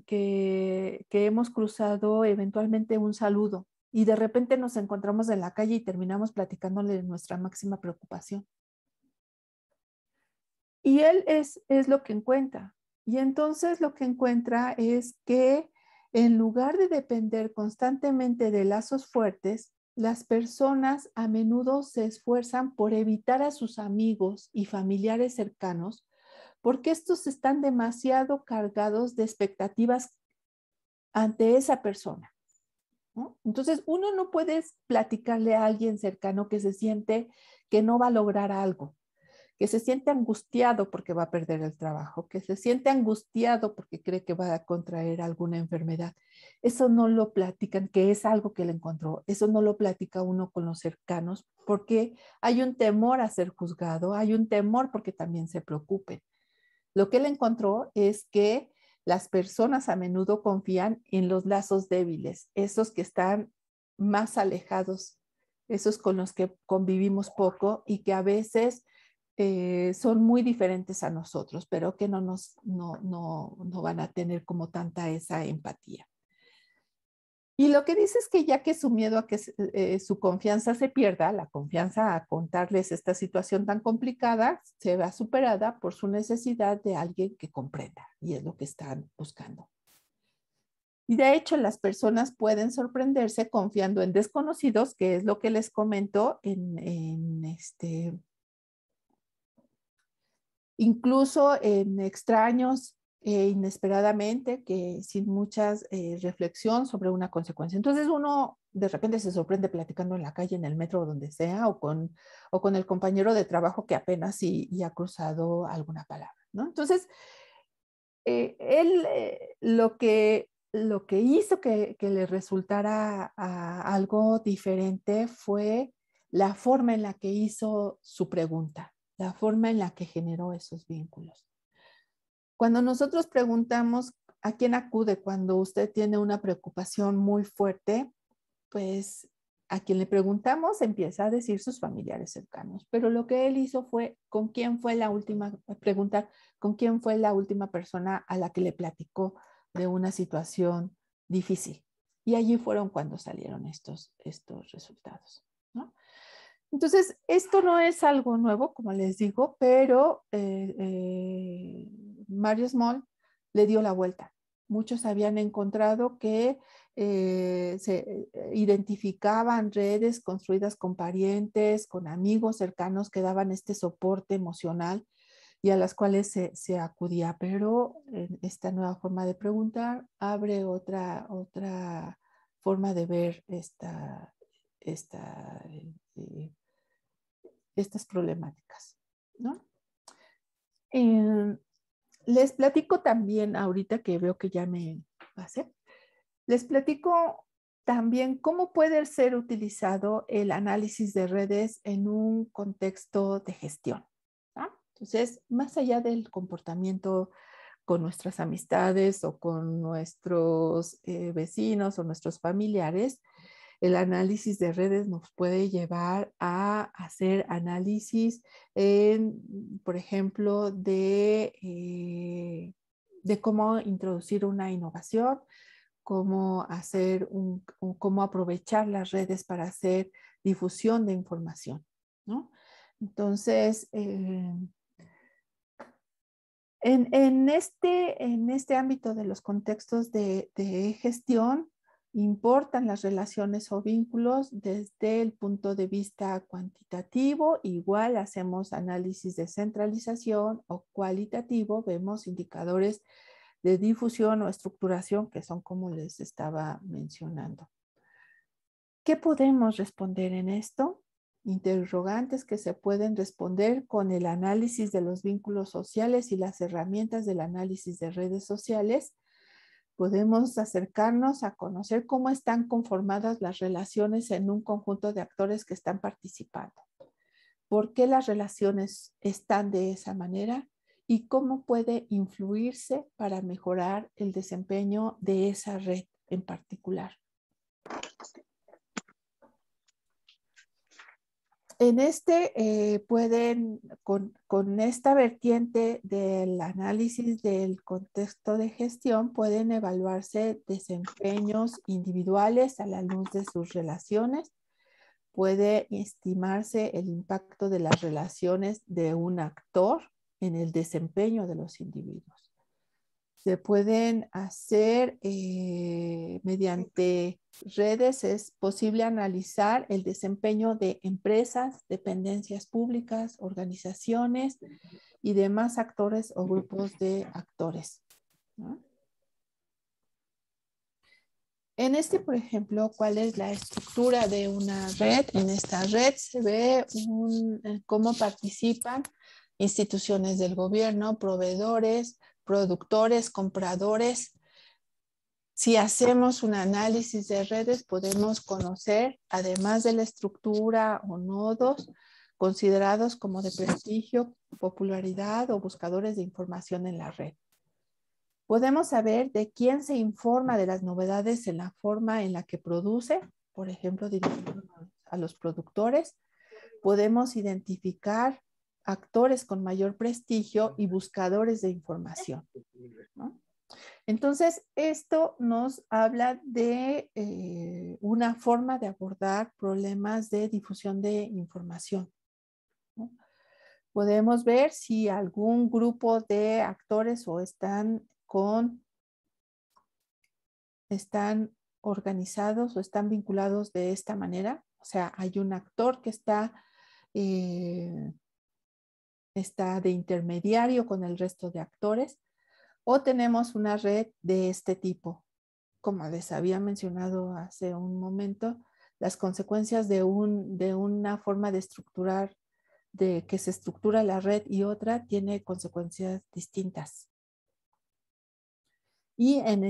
hemos cruzado eventualmente un saludo y de repente nos encontramos en la calle y terminamos platicándole nuestra máxima preocupación. Y él es lo que encuentra. Y entonces lo que encuentra es que en lugar de depender constantemente de lazos fuertes, las personas a menudo se esfuerzan por evitar a sus amigos y familiares cercanos porque estos están demasiado cargados de expectativas ante esa persona, ¿no? Entonces uno no puede platicarle a alguien cercano que se siente que no va a lograr algo, que se siente angustiado porque va a perder el trabajo, que se siente angustiado porque cree que va a contraer alguna enfermedad. Eso no lo platican, que es algo que le encontró. Eso no lo platica uno con los cercanos porque hay un temor a ser juzgado, hay un temor porque también se preocupen. Lo que él encontró es que las personas a menudo confían en los lazos débiles, esos que están más alejados, esos con los que convivimos poco y que a veces son muy diferentes a nosotros, pero que no van a tener como tanta esa empatía. Y lo que dice es que ya que su miedo a que su confianza se pierda, la confianza a contarles esta situación tan complicada, se va superada por su necesidad de alguien que comprenda, y es lo que están buscando. Y de hecho, las personas pueden sorprenderse confiando en desconocidos, que es lo que les comento incluso en extraños inesperadamente, que sin mucha reflexión sobre una consecuencia. Entonces uno de repente se sorprende platicando en la calle, en el metro o donde sea, o con el compañero de trabajo que apenas y ha cruzado alguna palabra, ¿no? Entonces, él lo que hizo que le resultara algo diferente fue la forma en la que hizo su pregunta, la forma en la que generó esos vínculos. Cuando nosotros preguntamos a quién acude cuando usted tiene una preocupación muy fuerte, pues a quien le preguntamos empieza a decir sus familiares cercanos, pero lo que él hizo fue con quién fue la última, preguntar con quién fue la última persona a la que le platicó de una situación difícil. Y allí fueron cuando salieron estos resultados, ¿no? Entonces, esto no es algo nuevo, como les digo, pero Mario Small le dio la vuelta. Muchos habían encontrado que se identificaban redes construidas con parientes, con amigos cercanos que daban este soporte emocional y a las cuales se acudía. Pero esta nueva forma de preguntar abre otra forma de ver esta estas problemáticas, ¿no? Les platico también, ahorita que veo que ya me pasé, les platico también cómo puede ser utilizado el análisis de redes en un contexto de gestión, ¿no? Entonces, más allá del comportamiento con nuestras amistades o con nuestros vecinos o nuestros familiares, el análisis de redes nos puede llevar a hacer análisis, por ejemplo, de cómo introducir una innovación, cómo cómo aprovechar las redes para hacer difusión de información, ¿no? Entonces, en este ámbito de los contextos de gestión, importan las relaciones o vínculos desde el punto de vista cuantitativo. Igual hacemos análisis de centralización o cualitativo, vemos indicadores de difusión o estructuración, que son como les estaba mencionando. ¿Qué podemos responder en esto? Interrogantes que se pueden responder con el análisis de los vínculos sociales y las herramientas del análisis de redes sociales. Podemos acercarnos a conocer cómo están conformadas las relaciones en un conjunto de actores que están participando. ¿Por qué las relaciones están de esa manera? Y cómo puede influirse para mejorar el desempeño de esa red en particular. En con esta vertiente del análisis del contexto de gestión, pueden evaluarse desempeños individuales a la luz de sus relaciones. Puede estimarse el impacto de las relaciones de un actor en el desempeño de los individuos. Se pueden hacer mediante redes, es posible analizar el desempeño de empresas, dependencias públicas, organizaciones y demás actores o grupos de actores, ¿no? En por ejemplo, ¿cuál es la estructura de una red? En esta red se ve cómo participan instituciones del gobierno, proveedores, productores, compradores. Si hacemos un análisis de redes, podemos conocer, además de la estructura o nodos considerados como de prestigio, popularidad o buscadores de información en la red. Podemos saber de quién se informa de las novedades en la forma en la que produce, por ejemplo, dirigiéndonos a los productores. Podemos identificar actores con mayor prestigio y buscadores de información, ¿no? Entonces, esto nos habla de una forma de abordar problemas de difusión de información, ¿no? Podemos ver si algún grupo de actores o están organizados o están vinculados de esta manera. O sea, hay un actor que está de intermediario con el resto de actores, o tenemos una red de este tipo. Como les había mencionado hace un momento, las consecuencias de una forma de estructurar, de que se estructura la red y otra, tiene consecuencias distintas. Y en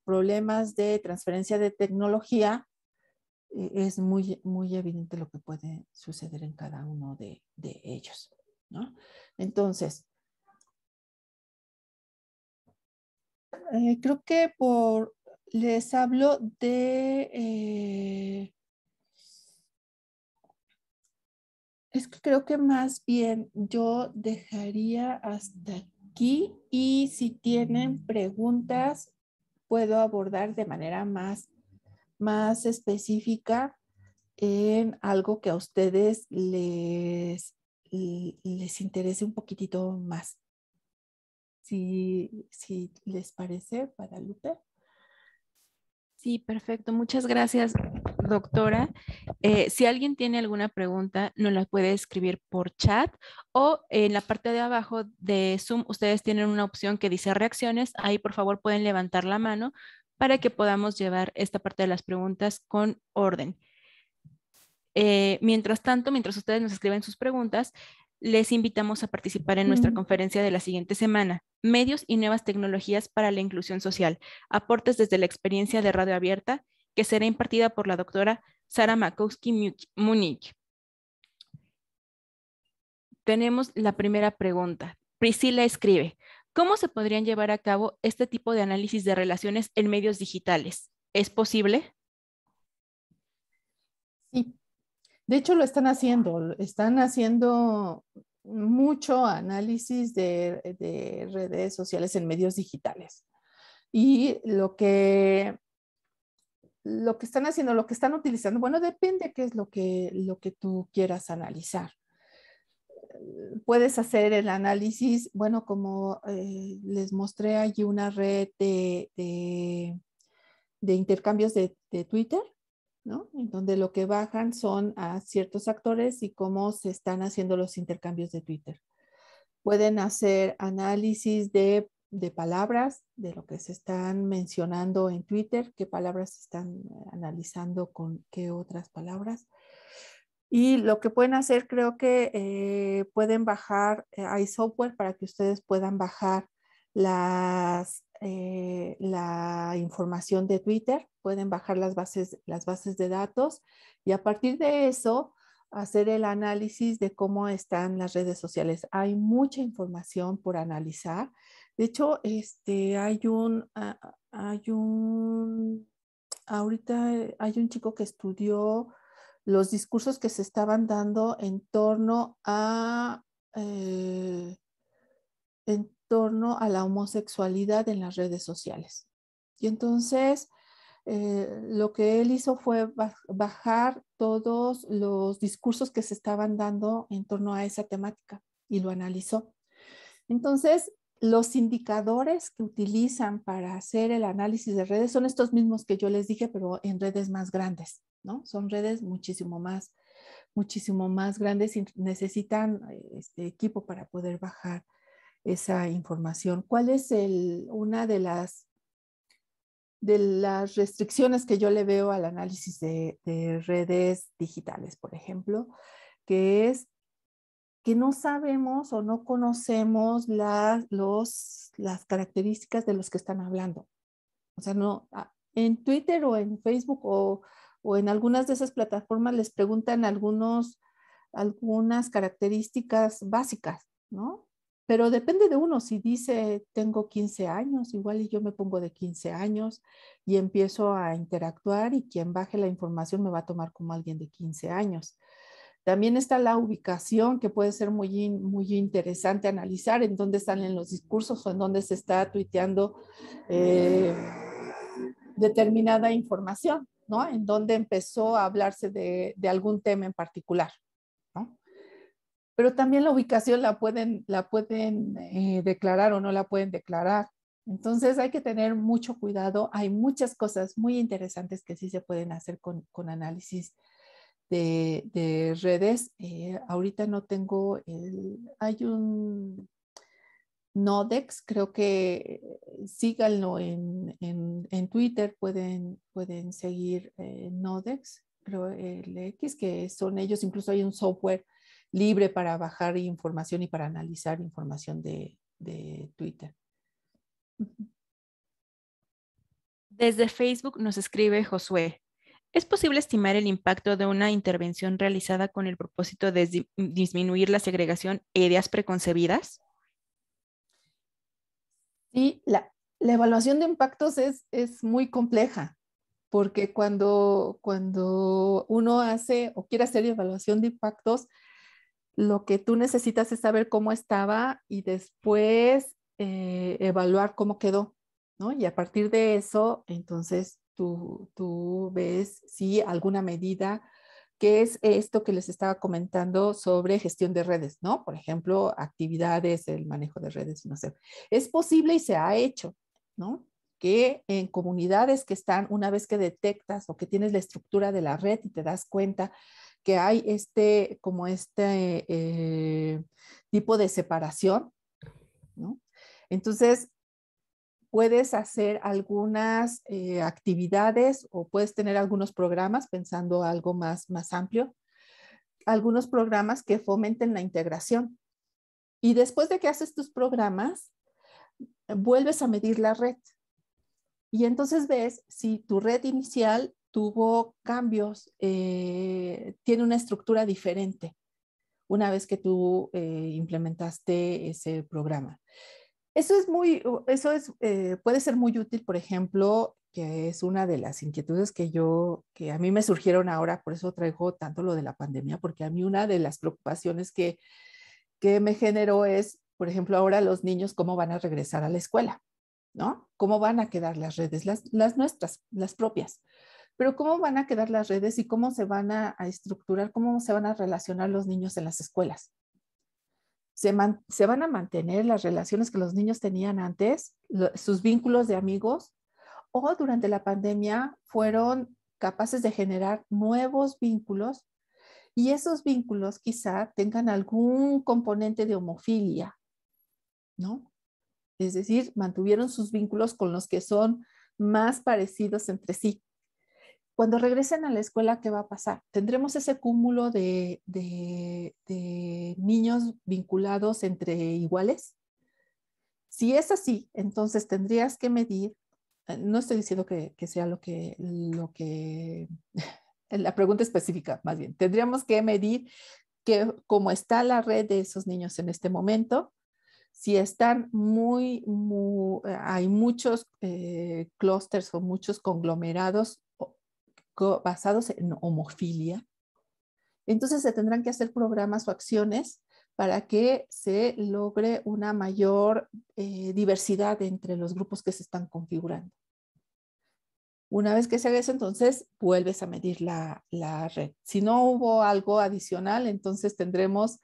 problemas de transferencia de tecnología, es muy, muy evidente lo que puede suceder en cada uno de ellos, ¿no? Entonces, creo que les hablo de... es que creo que más bien yo dejaría hasta aquí, y si tienen preguntas, puedo abordar de manera más específica en algo que a ustedes les interese un poquitito más. Si les parece, Guadalupe. Sí, perfecto. Muchas gracias, doctora. Si alguien tiene alguna pregunta, nos la puede escribir por chat, o en la parte de abajo de Zoom, ustedes tienen una opción que dice reacciones. Ahí, por favor, pueden levantar la mano para que podamos llevar esta parte de las preguntas con orden. Mientras tanto, mientras ustedes nos escriben sus preguntas, les invitamos a participar en nuestra Mm. conferencia de la siguiente semana, Medios y nuevas tecnologías para la inclusión social, aportes desde la experiencia de radio abierta, que será impartida por la doctora Sara Makowski-Munich. Tenemos la primera pregunta. Priscila escribe, ¿cómo se podrían llevar a cabo este tipo de análisis de relaciones en medios digitales? ¿Es posible? Sí, de hecho están haciendo mucho análisis de redes sociales en medios digitales. Y lo que están haciendo, lo que están utilizando, bueno, depende qué es lo que tú quieras analizar. Puedes hacer el análisis, bueno, como les mostré allí una red de intercambios de Twitter, ¿no? En donde lo que bajan son a ciertos actores y cómo se están haciendo los intercambios de Twitter. Pueden hacer análisis de palabras, de lo que se están mencionando en Twitter, qué palabras se están analizando con qué otras palabras. Y lo que pueden hacer, creo que pueden bajar, hay software para que ustedes puedan bajar la información de Twitter, pueden bajar las bases de datos y a partir de eso hacer el análisis de cómo están las redes sociales. Hay mucha información por analizar. De hecho, ahorita hay un chico que estudió los discursos que se estaban dando eh, en torno a la homosexualidad en las redes sociales. Y entonces lo que él hizo fue bajar todos los discursos que se estaban dando en torno a esa temática y lo analizó. Entonces, los indicadores que utilizan para hacer el análisis de redes son estos mismos que yo les dije, pero en redes más grandes, ¿no? Son redes muchísimo más grandes y necesitan este equipo para poder bajar esa información. ¿Cuál es una de las restricciones que yo le veo al análisis de redes digitales, por ejemplo? Que es que no sabemos o no conocemos las características de los que están hablando. O sea, no, en Twitter o en Facebook o en algunas de esas plataformas les preguntan algunas características básicas, ¿no? Pero depende de uno, si dice tengo 15 años, igual y yo me pongo de 15 años y empiezo a interactuar y quien baje la información me va a tomar como alguien de 15 años. También está la ubicación, que puede ser muy interesante analizar en dónde salen los discursos o en dónde se está tuiteando eh, determinada información, ¿no? En dónde empezó a hablarse de algún tema en particular, ¿no? Pero también la ubicación la pueden declarar o no la pueden declarar. Entonces hay que tener mucho cuidado. Hay muchas cosas muy interesantes que sí se pueden hacer con análisis de redes. Ahorita no tengo hay un Nodex, creo que síganlo en Twitter, pueden seguir Nodex, creo el X, que son ellos, incluso hay un software libre para bajar información y para analizar información de Twitter. Desde Facebook nos escribe Josué. ¿Es posible estimar el impacto de una intervención realizada con el propósito de disminuir la segregación e ideas preconcebidas? Sí, la evaluación de impactos es muy compleja, porque cuando uno hace o quiere hacer evaluación de impactos, lo que tú necesitas es saber cómo estaba y después evaluar cómo quedó, ¿no? Y a partir de eso, entonces tú ves si alguna medida, que es esto que les estaba comentando sobre gestión de redes, ¿no? Por ejemplo, actividades, el manejo de redes, no sé. Es posible y se ha hecho, ¿no? Que en comunidades que están, una vez que detectas o que tienes la estructura de la red y te das cuenta que hay tipo de separación, ¿no? Entonces, puedes hacer algunas actividades o puedes tener algunos programas pensando algo más amplio algunos programas que fomenten la integración. Y después de que haces tus programas, vuelves a medir la red. Y entonces ves si tu red inicial tuvo cambios, tiene una estructura diferente una vez que tú implementaste ese programa. Eso es puede ser muy útil, por ejemplo, que es una de las inquietudes que a mí me surgieron ahora, por eso traigo tanto lo de la pandemia, porque a mí una de las preocupaciones que me generó es, por ejemplo, ahora los niños, ¿cómo van a regresar a la escuela? ¿No? ¿Cómo van a quedar las redes? Las nuestras, las propias. Pero ¿cómo van a quedar las redes y cómo se van a estructurar, cómo se van a relacionar los niños en las escuelas? ¿Se van a mantener las relaciones que los niños tenían antes, sus vínculos de amigos? ¿O durante la pandemia fueron capaces de generar nuevos vínculos y esos vínculos quizá tengan algún componente de homofilia, ¿no? Es decir, mantuvieron sus vínculos con los que son más parecidos entre sí. Cuando regresen a la escuela, ¿qué va a pasar? ¿Tendremos ese cúmulo de niños vinculados entre iguales? Si es así, entonces tendrías que medir, no estoy diciendo que sea la pregunta específica, más bien, tendríamos que medir cómo está la red de esos niños en este momento, si están hay muchos clústeres o muchos conglomerados basados en homofilia, entonces se tendrán que hacer programas o acciones para que se logre una mayor diversidad entre los grupos que se están configurando. Una vez que se haga eso, entonces vuelves a medir la red. Si no hubo algo adicional, entonces podremos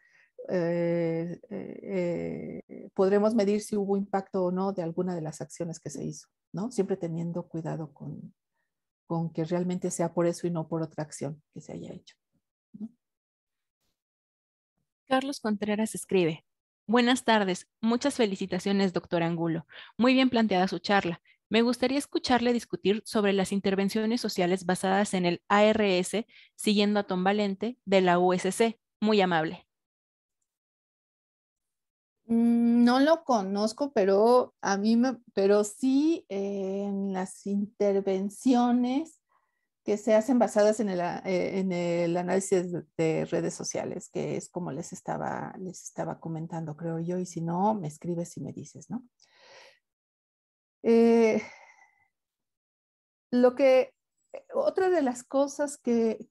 medir si hubo impacto o no de alguna de las acciones que se hizo, ¿no? Siempre teniendo cuidado con que realmente sea por eso y no por otra acción que se haya hecho, ¿no? Carlos Contreras escribe: Buenas tardes, muchas felicitaciones, doctor Angulo. Muy bien planteada su charla. Me gustaría escucharle discutir sobre las intervenciones sociales basadas en el ARS, siguiendo a Tom Valente, de la USC. Muy amable. No lo conozco, pero sí en las intervenciones que se hacen basadas en el análisis de redes sociales, que es como les estaba comentando, creo yo, y si no, me escribes y me dices, ¿no? Eh, Otra de las cosas que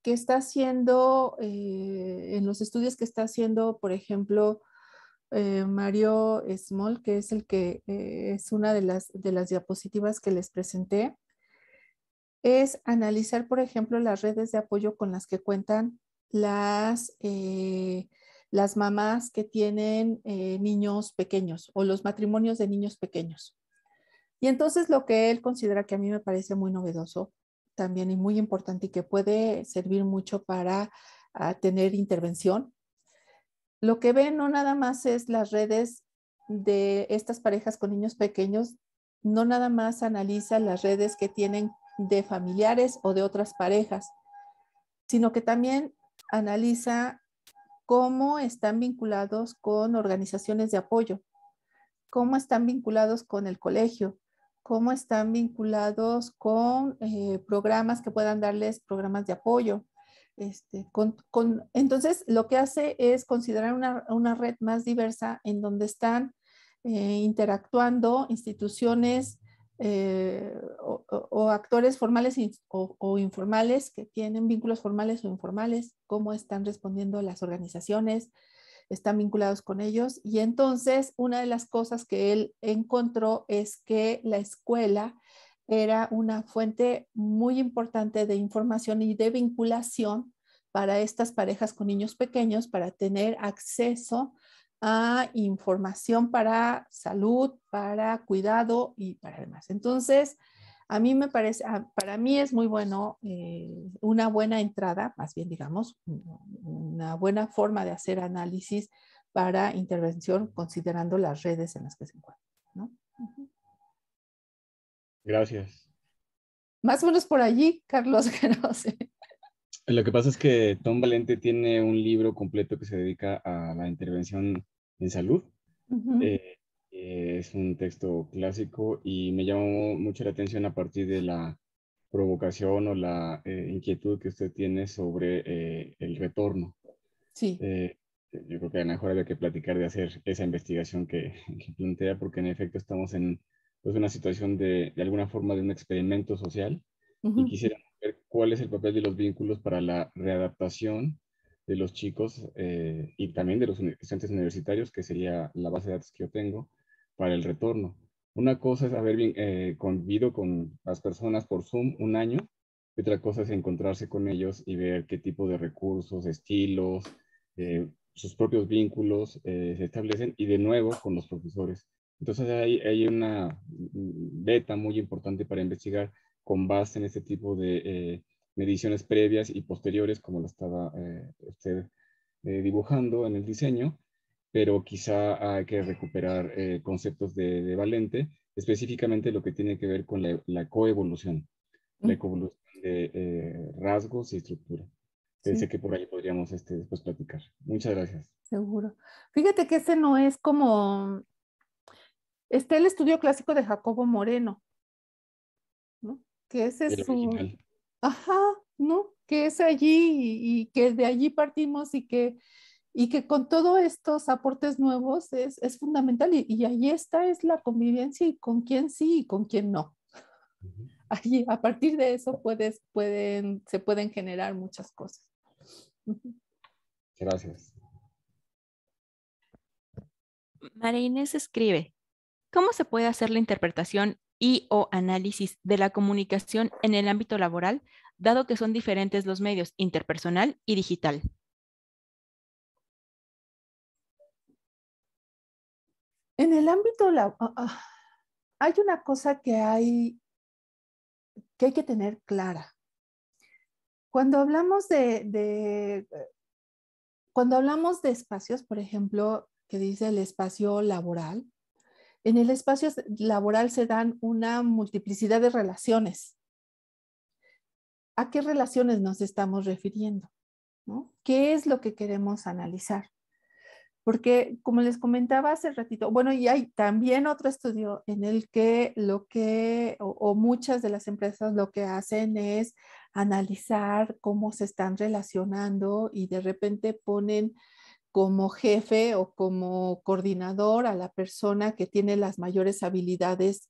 está haciendo en los estudios que está haciendo, por ejemplo, Mario Small, que es el que es una de las diapositivas que les presenté, es analizar, por ejemplo, las redes de apoyo con las que cuentan las mamás que tienen niños pequeños o los matrimonios de niños pequeños. Y entonces lo que él considera, que a mí me parece muy novedoso también y muy importante y que puede servir mucho para tener intervención, lo que ven no nada más es las redes de estas parejas con niños pequeños, no nada más analiza las redes que tienen de familiares o de otras parejas, sino que también analiza cómo están vinculados con organizaciones de apoyo, cómo están vinculados con el colegio, cómo están vinculados con programas que puedan darles programas de apoyo. Entonces, lo que hace es considerar una red más diversa en donde están interactuando instituciones o actores formales o informales que tienen vínculos formales o informales, cómo están respondiendo las organizaciones, están vinculados con ellos. Y entonces, una de las cosas que él encontró es que la escuela era una fuente muy importante de información y de vinculación para estas parejas con niños pequeños, para tener acceso a información para salud, para cuidado y para demás. Entonces, a mí me parece, para mí es muy bueno, una buena entrada, más bien digamos, una buena forma de hacer análisis para intervención considerando las redes en las que se encuentran, ¿no? Gracias. Más o menos por allí, Carlos, que no sé. Lo que pasa es que Tom Valente tiene un libro completo que se dedica a la intervención en salud. Ujú. Eh, es un texto clásico y me llamó mucho la atención a partir de la provocación o la inquietud que usted tiene sobre el retorno. Sí. Eh, yo creo que a lo mejor había que platicar de hacer esa investigación que plantea, porque en efecto estamos en pues, una situación de alguna forma de un experimento social y Ujú. quisiera ver cuál es el papel de los vínculos para la readaptación de los chicos y también de los estudiantes universitarios, que sería la base de datos que yo tengo, para el retorno. Una cosa es haber convivido con las personas por Zoom un año, y otra cosa es encontrarse con ellos y ver qué tipo de recursos, estilos, sus propios vínculos se establecen y de nuevo con los profesores. Entonces hay una beta muy importante para investigar con base en este tipo de mediciones previas y posteriores, como lo estaba usted dibujando en el diseño, pero quizá hay que recuperar conceptos de Valente, específicamente lo que tiene que ver con la coevolución, la Mm. coevolución de rasgos y estructura. Pensé Sí, que por ahí podríamos después platicar. Muchas gracias. seguro. Fíjate que ese no es como, está el estudio clásico de Jacobo Moreno, ¿no? Que ese El es su, original. ajá, ¿no? Que es allí y que de allí partimos y que con todos estos aportes nuevos es fundamental y ahí está, es la convivencia y con quién sí y con quién no. Ujú. Allí, a partir de eso se pueden generar muchas cosas. Ujú. Gracias. María Inés escribe, ¿cómo se puede hacer la interpretación y o análisis de la comunicación en el ámbito laboral, dado que son diferentes los medios interpersonal y digital? En el ámbito, hay una cosa que hay que tener clara. Cuando hablamos cuando hablamos de espacios, por ejemplo, que dice el espacio laboral, en el espacio laboral se dan una multiplicidad de relaciones. ¿A qué relaciones nos estamos refiriendo? ¿No? ¿Qué es lo que queremos analizar? Porque, como les comentaba hace ratito, bueno, y hay también otro estudio en el que o muchas de las empresas lo que hacen es analizar cómo se están relacionando y de repente ponen como jefe o como coordinador a la persona que tiene las mayores habilidades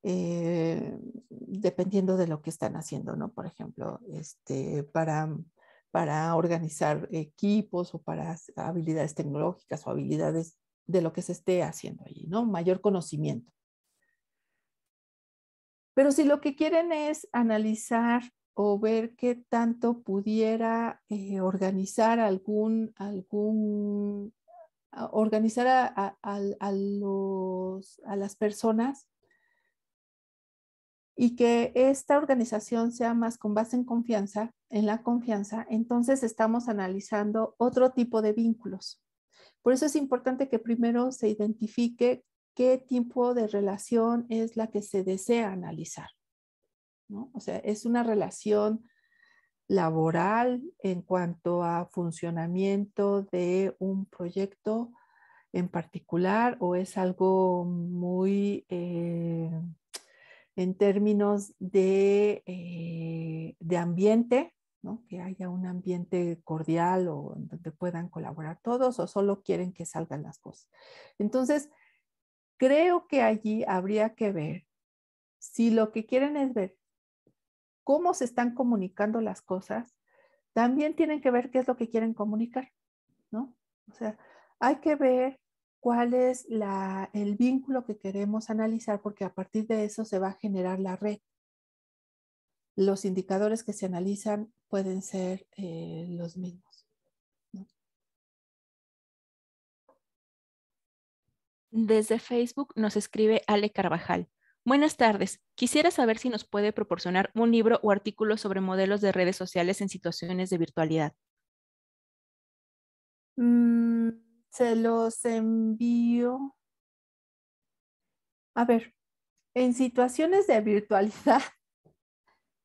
dependiendo de lo que están haciendo, ¿no? Por ejemplo, para organizar equipos o para habilidades tecnológicas o habilidades de lo que se esté haciendo allí, ¿no? Mayor conocimiento. Pero si lo que quieren es analizar o ver qué tanto pudiera organizar organizar a las personas y que esta organización sea más con base en confianza, en la confianza, entonces estamos analizando otro tipo de vínculos. Por eso es importante que primero se identifique qué tipo de relación es la que se desea analizar, ¿no? O sea, es una relación laboral en cuanto a funcionamiento de un proyecto en particular o es algo muy en términos de ambiente, ¿no? Que haya un ambiente cordial o en donde puedan colaborar todos o solo quieren que salgan las cosas. Entonces, creo que allí habría que ver si lo que quieren es ver cómo se están comunicando las cosas, también tienen que ver qué es lo que quieren comunicar, ¿no? O sea, hay que ver cuál es el vínculo que queremos analizar porque a partir de eso se va a generar la red. Los indicadores que se analizan pueden ser los mismos, ¿no? Desde Facebook nos escribe Ale Carvajal. Buenas tardes. Quisiera saber si nos puede proporcionar un libro o artículo sobre modelos de redes sociales en situaciones de virtualidad. Mm, se los envío. A ver, en situaciones de virtualidad,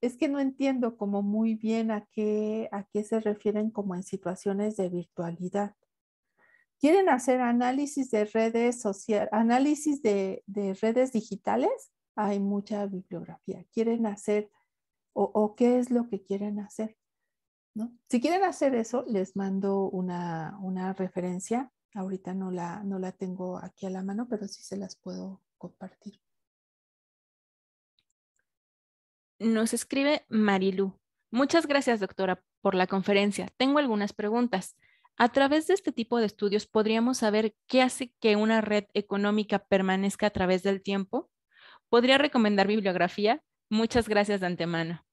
Es que no entiendo como muy bien a qué se refieren como en situaciones de virtualidad. ¿Quieren hacer análisis de redes sociales, análisis de redes digitales? Hay mucha bibliografía. ¿Quieren hacer o qué es lo que quieren hacer? ¿No? Si quieren hacer eso, les mando una referencia. Ahorita no la tengo aquí a la mano, pero sí se las puedo compartir. Nos escribe Marilu. Muchas gracias, doctora, por la conferencia. Tengo algunas preguntas. A través de este tipo de estudios, ¿podríamos saber qué hace que una red económica permanezca a través del tiempo? ¿Podría recomendar bibliografía? Muchas gracias de antemano.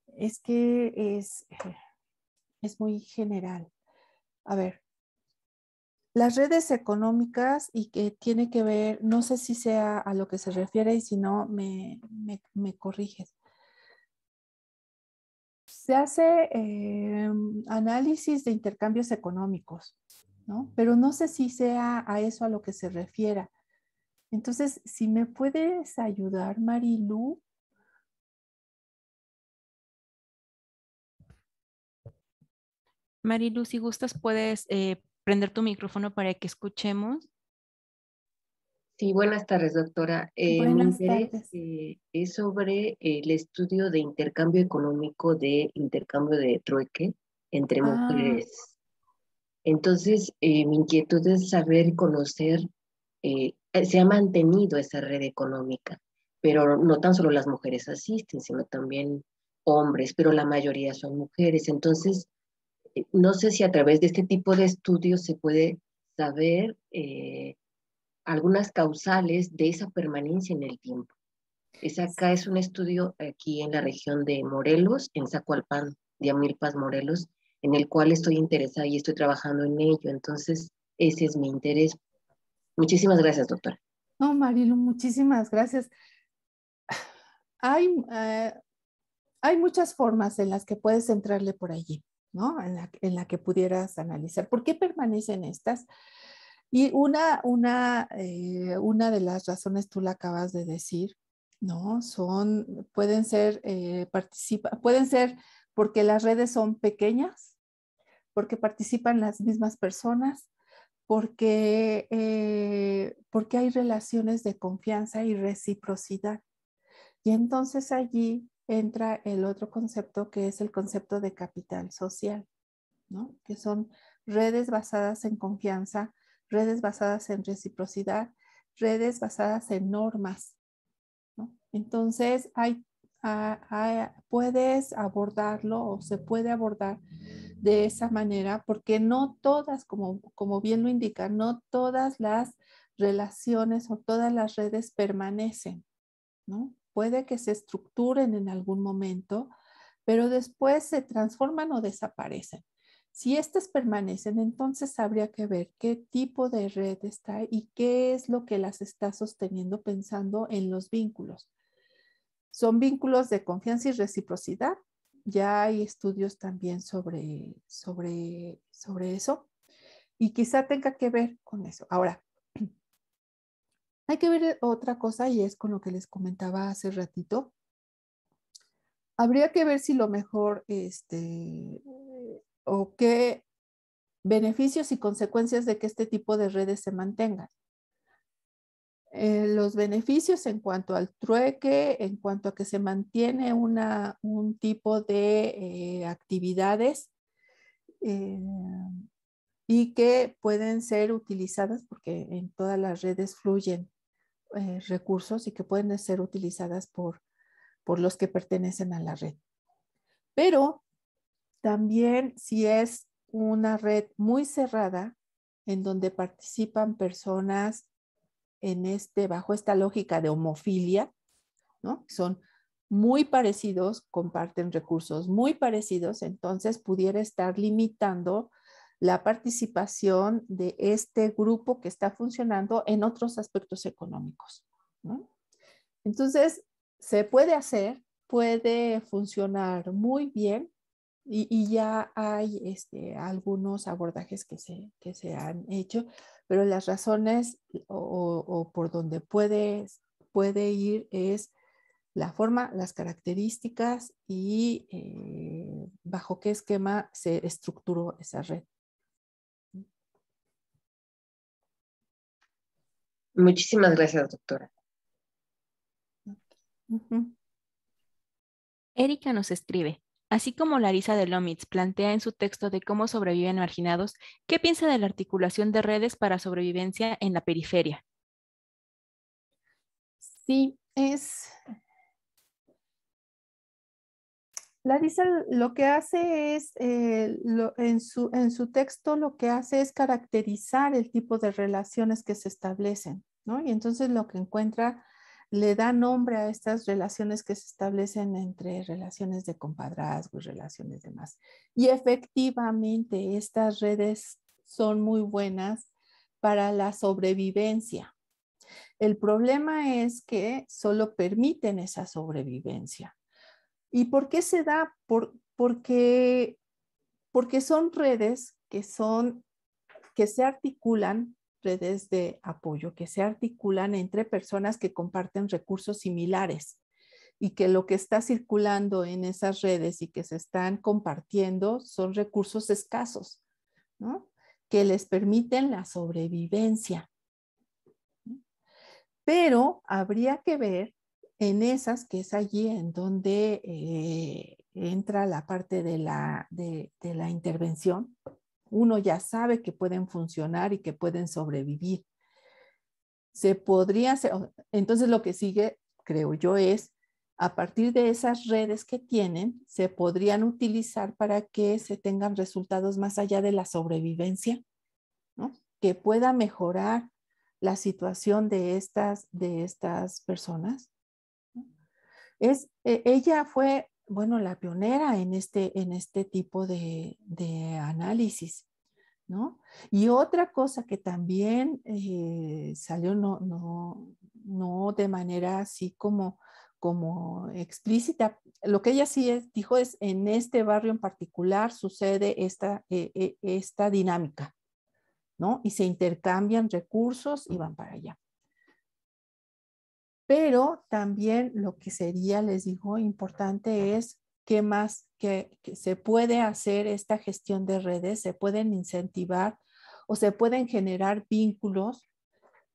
Es que es muy general. A ver, las redes económicas y que tiene que ver, no sé si sea a lo que se refiere y si no, me corriges. Se hace análisis de intercambios económicos, ¿no? Pero no sé si sea a eso a lo que se refiera. Entonces, si me puedes ayudar, Marilu. Marilu, si gustas, puedes prender tu micrófono para que escuchemos. Sí, buenas tardes, doctora. Mi Buenas interés tardes. es sobre el estudio de intercambio económico, de intercambio de trueque entre mujeres. Entonces, mi inquietud es saber, conocer, se ha mantenido esa red económica, pero no tan solo las mujeres asisten, sino también hombres, pero la mayoría son mujeres. Entonces, no sé si a través de este tipo de estudios se puede saber algunas causales de esa permanencia en el tiempo. Acá es un estudio aquí en la región de Morelos, en Zacualpan de Amilpas, Morelos, en el cual estoy interesada y estoy trabajando en ello. Entonces, ese es mi interés. Muchísimas gracias, doctora. No, Marilu, muchísimas gracias. Hay, hay muchas formas en las que puedes entrarle por allí, ¿no? En la que pudieras analizar. ¿Por qué permanecen estas? Y una de las razones tú la acabas de decir, ¿no? Pueden ser, pueden ser porque las redes son pequeñas, porque participan las mismas personas, porque hay relaciones de confianza y reciprocidad. Y entonces allí entra el otro concepto que es el concepto de capital social, ¿no? Que son redes basadas en confianza, redes basadas en reciprocidad, redes basadas en normas, ¿no? Entonces puedes abordarlo o se puede abordar de esa manera porque no todas, como bien lo indica, no todas las relaciones o todas las redes permanecen, ¿no? Puede que se estructuren en algún momento, pero después se transforman o desaparecen. Si estas permanecen, entonces habría que ver qué tipo de red está y qué es lo que las está sosteniendo pensando en los vínculos. Son vínculos de confianza y reciprocidad. Ya hay estudios también sobre eso y quizá tenga que ver con eso. Ahora, hay que ver otra cosa y es con lo que les comentaba hace ratito. Habría que ver si lo mejor, o qué beneficios y consecuencias de que este tipo de redes se mantengan. Los beneficios en cuanto al trueque, en cuanto a que se mantiene un tipo de actividades y que pueden ser utilizadas, porque en todas las redes fluyen recursos y que pueden ser utilizadas por los que pertenecen a la red. Pero también si es una red muy cerrada, en donde participan personas bajo esta lógica de homofilia, ¿no? Son muy parecidos, comparten recursos muy parecidos, entonces pudiera estar limitando la participación de este grupo que está funcionando en otros aspectos económicos, ¿no? Entonces, se puede hacer, puede funcionar muy bien y ya hay algunos abordajes que se han hecho, pero las razones o por donde puede puede ir es la forma, las características y bajo qué esquema se estructuró esa red. Muchísimas gracias, doctora. Erika nos escribe, así como Larisa de Lomitz plantea en su texto de cómo sobreviven marginados, ¿qué piensa de la articulación de redes para sobrevivencia en la periferia? Sí, Larisa lo que hace es, en su texto lo que hace es caracterizar el tipo de relaciones que se establecen, ¿no? Y entonces lo que encuentra le da nombre a estas relaciones que se establecen entre relaciones de compadrazgo y relaciones demás. Y efectivamente estas redes son muy buenas para la sobrevivencia. El problema es que solo permiten esa sobrevivencia. ¿Y por qué se da? Porque son redes que se articulan, redes de apoyo, que se articulan entre personas que comparten recursos similares y que lo que está circulando en esas redes y que se están compartiendo son recursos escasos, ¿no? Que les permiten la sobrevivencia. Pero habría que ver en esas, que es allí en donde entra la parte de la intervención. Uno ya sabe que pueden funcionar y que pueden sobrevivir. Se podría hacer, entonces lo que sigue, creo yo, es a partir de esas redes que tienen, se podrían utilizar para que se tengan resultados más allá de la sobrevivencia, ¿no? Que pueda mejorar la situación de estas personas. Ella fue, bueno, la pionera en este tipo de análisis, ¿no? Y otra cosa que también salió no de manera así como explícita, lo que ella sí dijo es, en este barrio en particular sucede esta dinámica, ¿no? Y se intercambian recursos y van para allá. Pero también lo que sería, les digo, importante es qué más que se puede hacer esta gestión de redes, se pueden incentivar o se pueden generar vínculos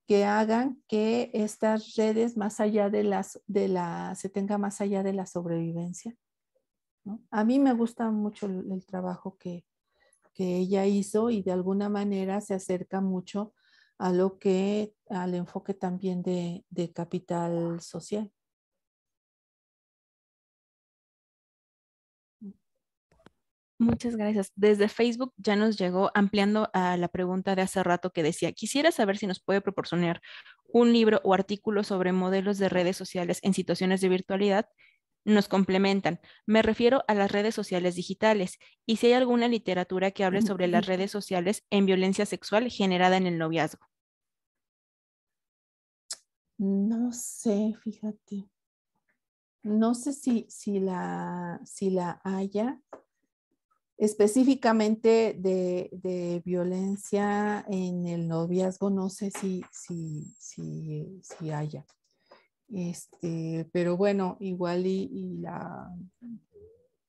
que hagan que estas redes más allá se tenga más allá de la sobrevivencia, ¿no? A mí me gusta mucho el trabajo que ella hizo y de alguna manera se acerca mucho al enfoque también de capital social. Muchas gracias. Desde Facebook ya nos llegó ampliando a la pregunta de hace rato que decía, quisiera saber si nos puede proporcionar un libro o artículo sobre modelos de redes sociales en situaciones de virtualidad. Nos complementan. Me refiero a las redes sociales digitales y si hay alguna literatura que hable sobre las redes sociales en violencia sexual generada en el noviazgo. No sé, fíjate. No sé si la haya. Específicamente de violencia en el noviazgo, no sé si haya. Pero bueno, igual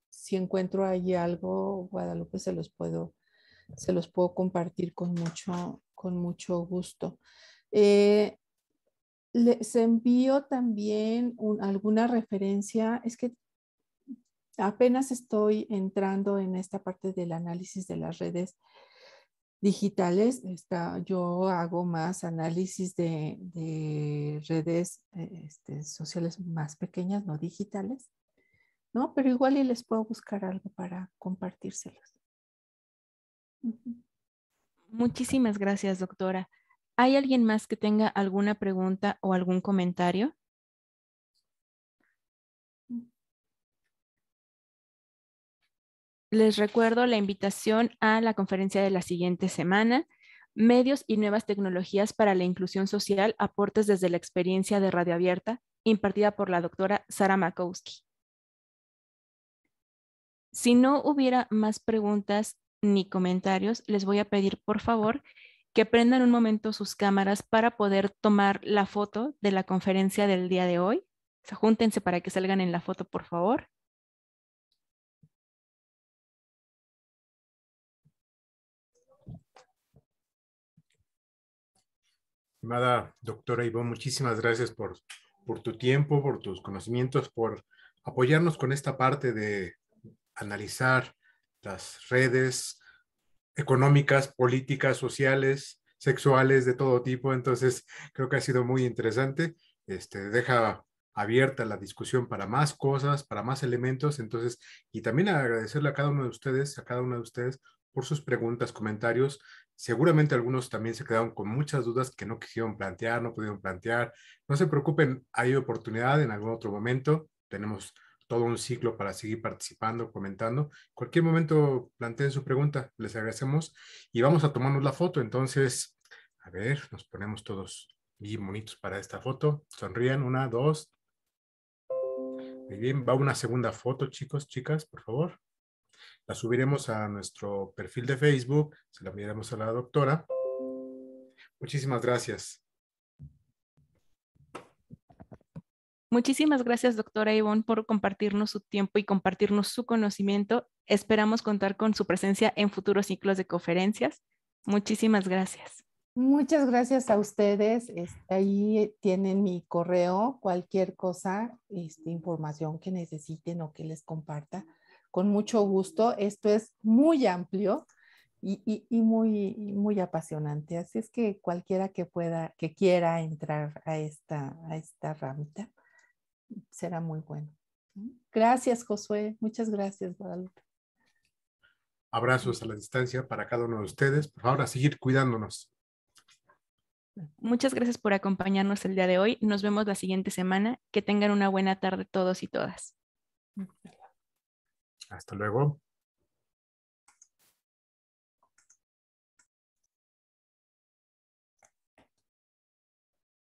si encuentro ahí algo, Guadalupe, se los puedo compartir con mucho gusto. Les envío también alguna referencia. Es que apenas estoy entrando en esta parte del análisis de las redes digitales. Yo hago más análisis de redes sociales más pequeñas, no digitales, ¿no? Pero igual y les puedo buscar algo para compartírselos. Muchísimas gracias, doctora. ¿Hay alguien más que tenga alguna pregunta o algún comentario? Les recuerdo la invitación a la conferencia de la siguiente semana, Medios y nuevas tecnologías para la inclusión social, aportes desde la experiencia de Radio Abierta, impartida por la doctora Sara Makowski. Si no hubiera más preguntas ni comentarios, les voy a pedir, por favor, que prendan un momento sus cámaras para poder tomar la foto de la conferencia del día de hoy. O sea, júntense para que salgan en la foto, por favor. Estimada doctora Ivonne, muchísimas gracias por tu tiempo, por tus conocimientos, por apoyarnos con esta parte de analizar las redes económicas, políticas, sociales, sexuales, de todo tipo. Entonces, creo que ha sido muy interesante. Deja abierta la discusión para más cosas, para más elementos. Entonces, y también agradecerle a cada uno de ustedes, por sus preguntas, comentarios. Seguramente algunos también se quedaron con muchas dudas que no quisieron plantear, no pudieron plantear. No se preocupen, hay oportunidad en algún otro momento. Tenemos todo un ciclo para seguir participando, comentando. Cualquier momento planteen su pregunta, les agradecemos y vamos a tomarnos la foto. Entonces, a ver, nos ponemos todos bien bonitos para esta foto. Sonrían, 1, 2. Muy bien, va una segunda foto, chicos, chicas, por favor. La subiremos a nuestro perfil de Facebook, se la enviaremos a la doctora. Muchísimas gracias. Muchísimas gracias, doctora Ivonne, por compartirnos su tiempo y compartirnos su conocimiento. Esperamos contar con su presencia en futuros ciclos de conferencias. Muchísimas gracias. Muchas gracias a ustedes. Ahí tienen mi correo, cualquier cosa, información que necesiten o que les comparta, con mucho gusto. Esto es muy amplio y muy apasionante. Así es que cualquiera que quiera entrar a esta ramita, será muy bueno. Gracias, Josué. Muchas gracias, Guadalupe. Abrazos a la distancia para cada uno de ustedes. Por favor, a seguir cuidándonos. Muchas gracias por acompañarnos el día de hoy. Nos vemos la siguiente semana. Que tengan una buena tarde todos y todas. Hasta luego.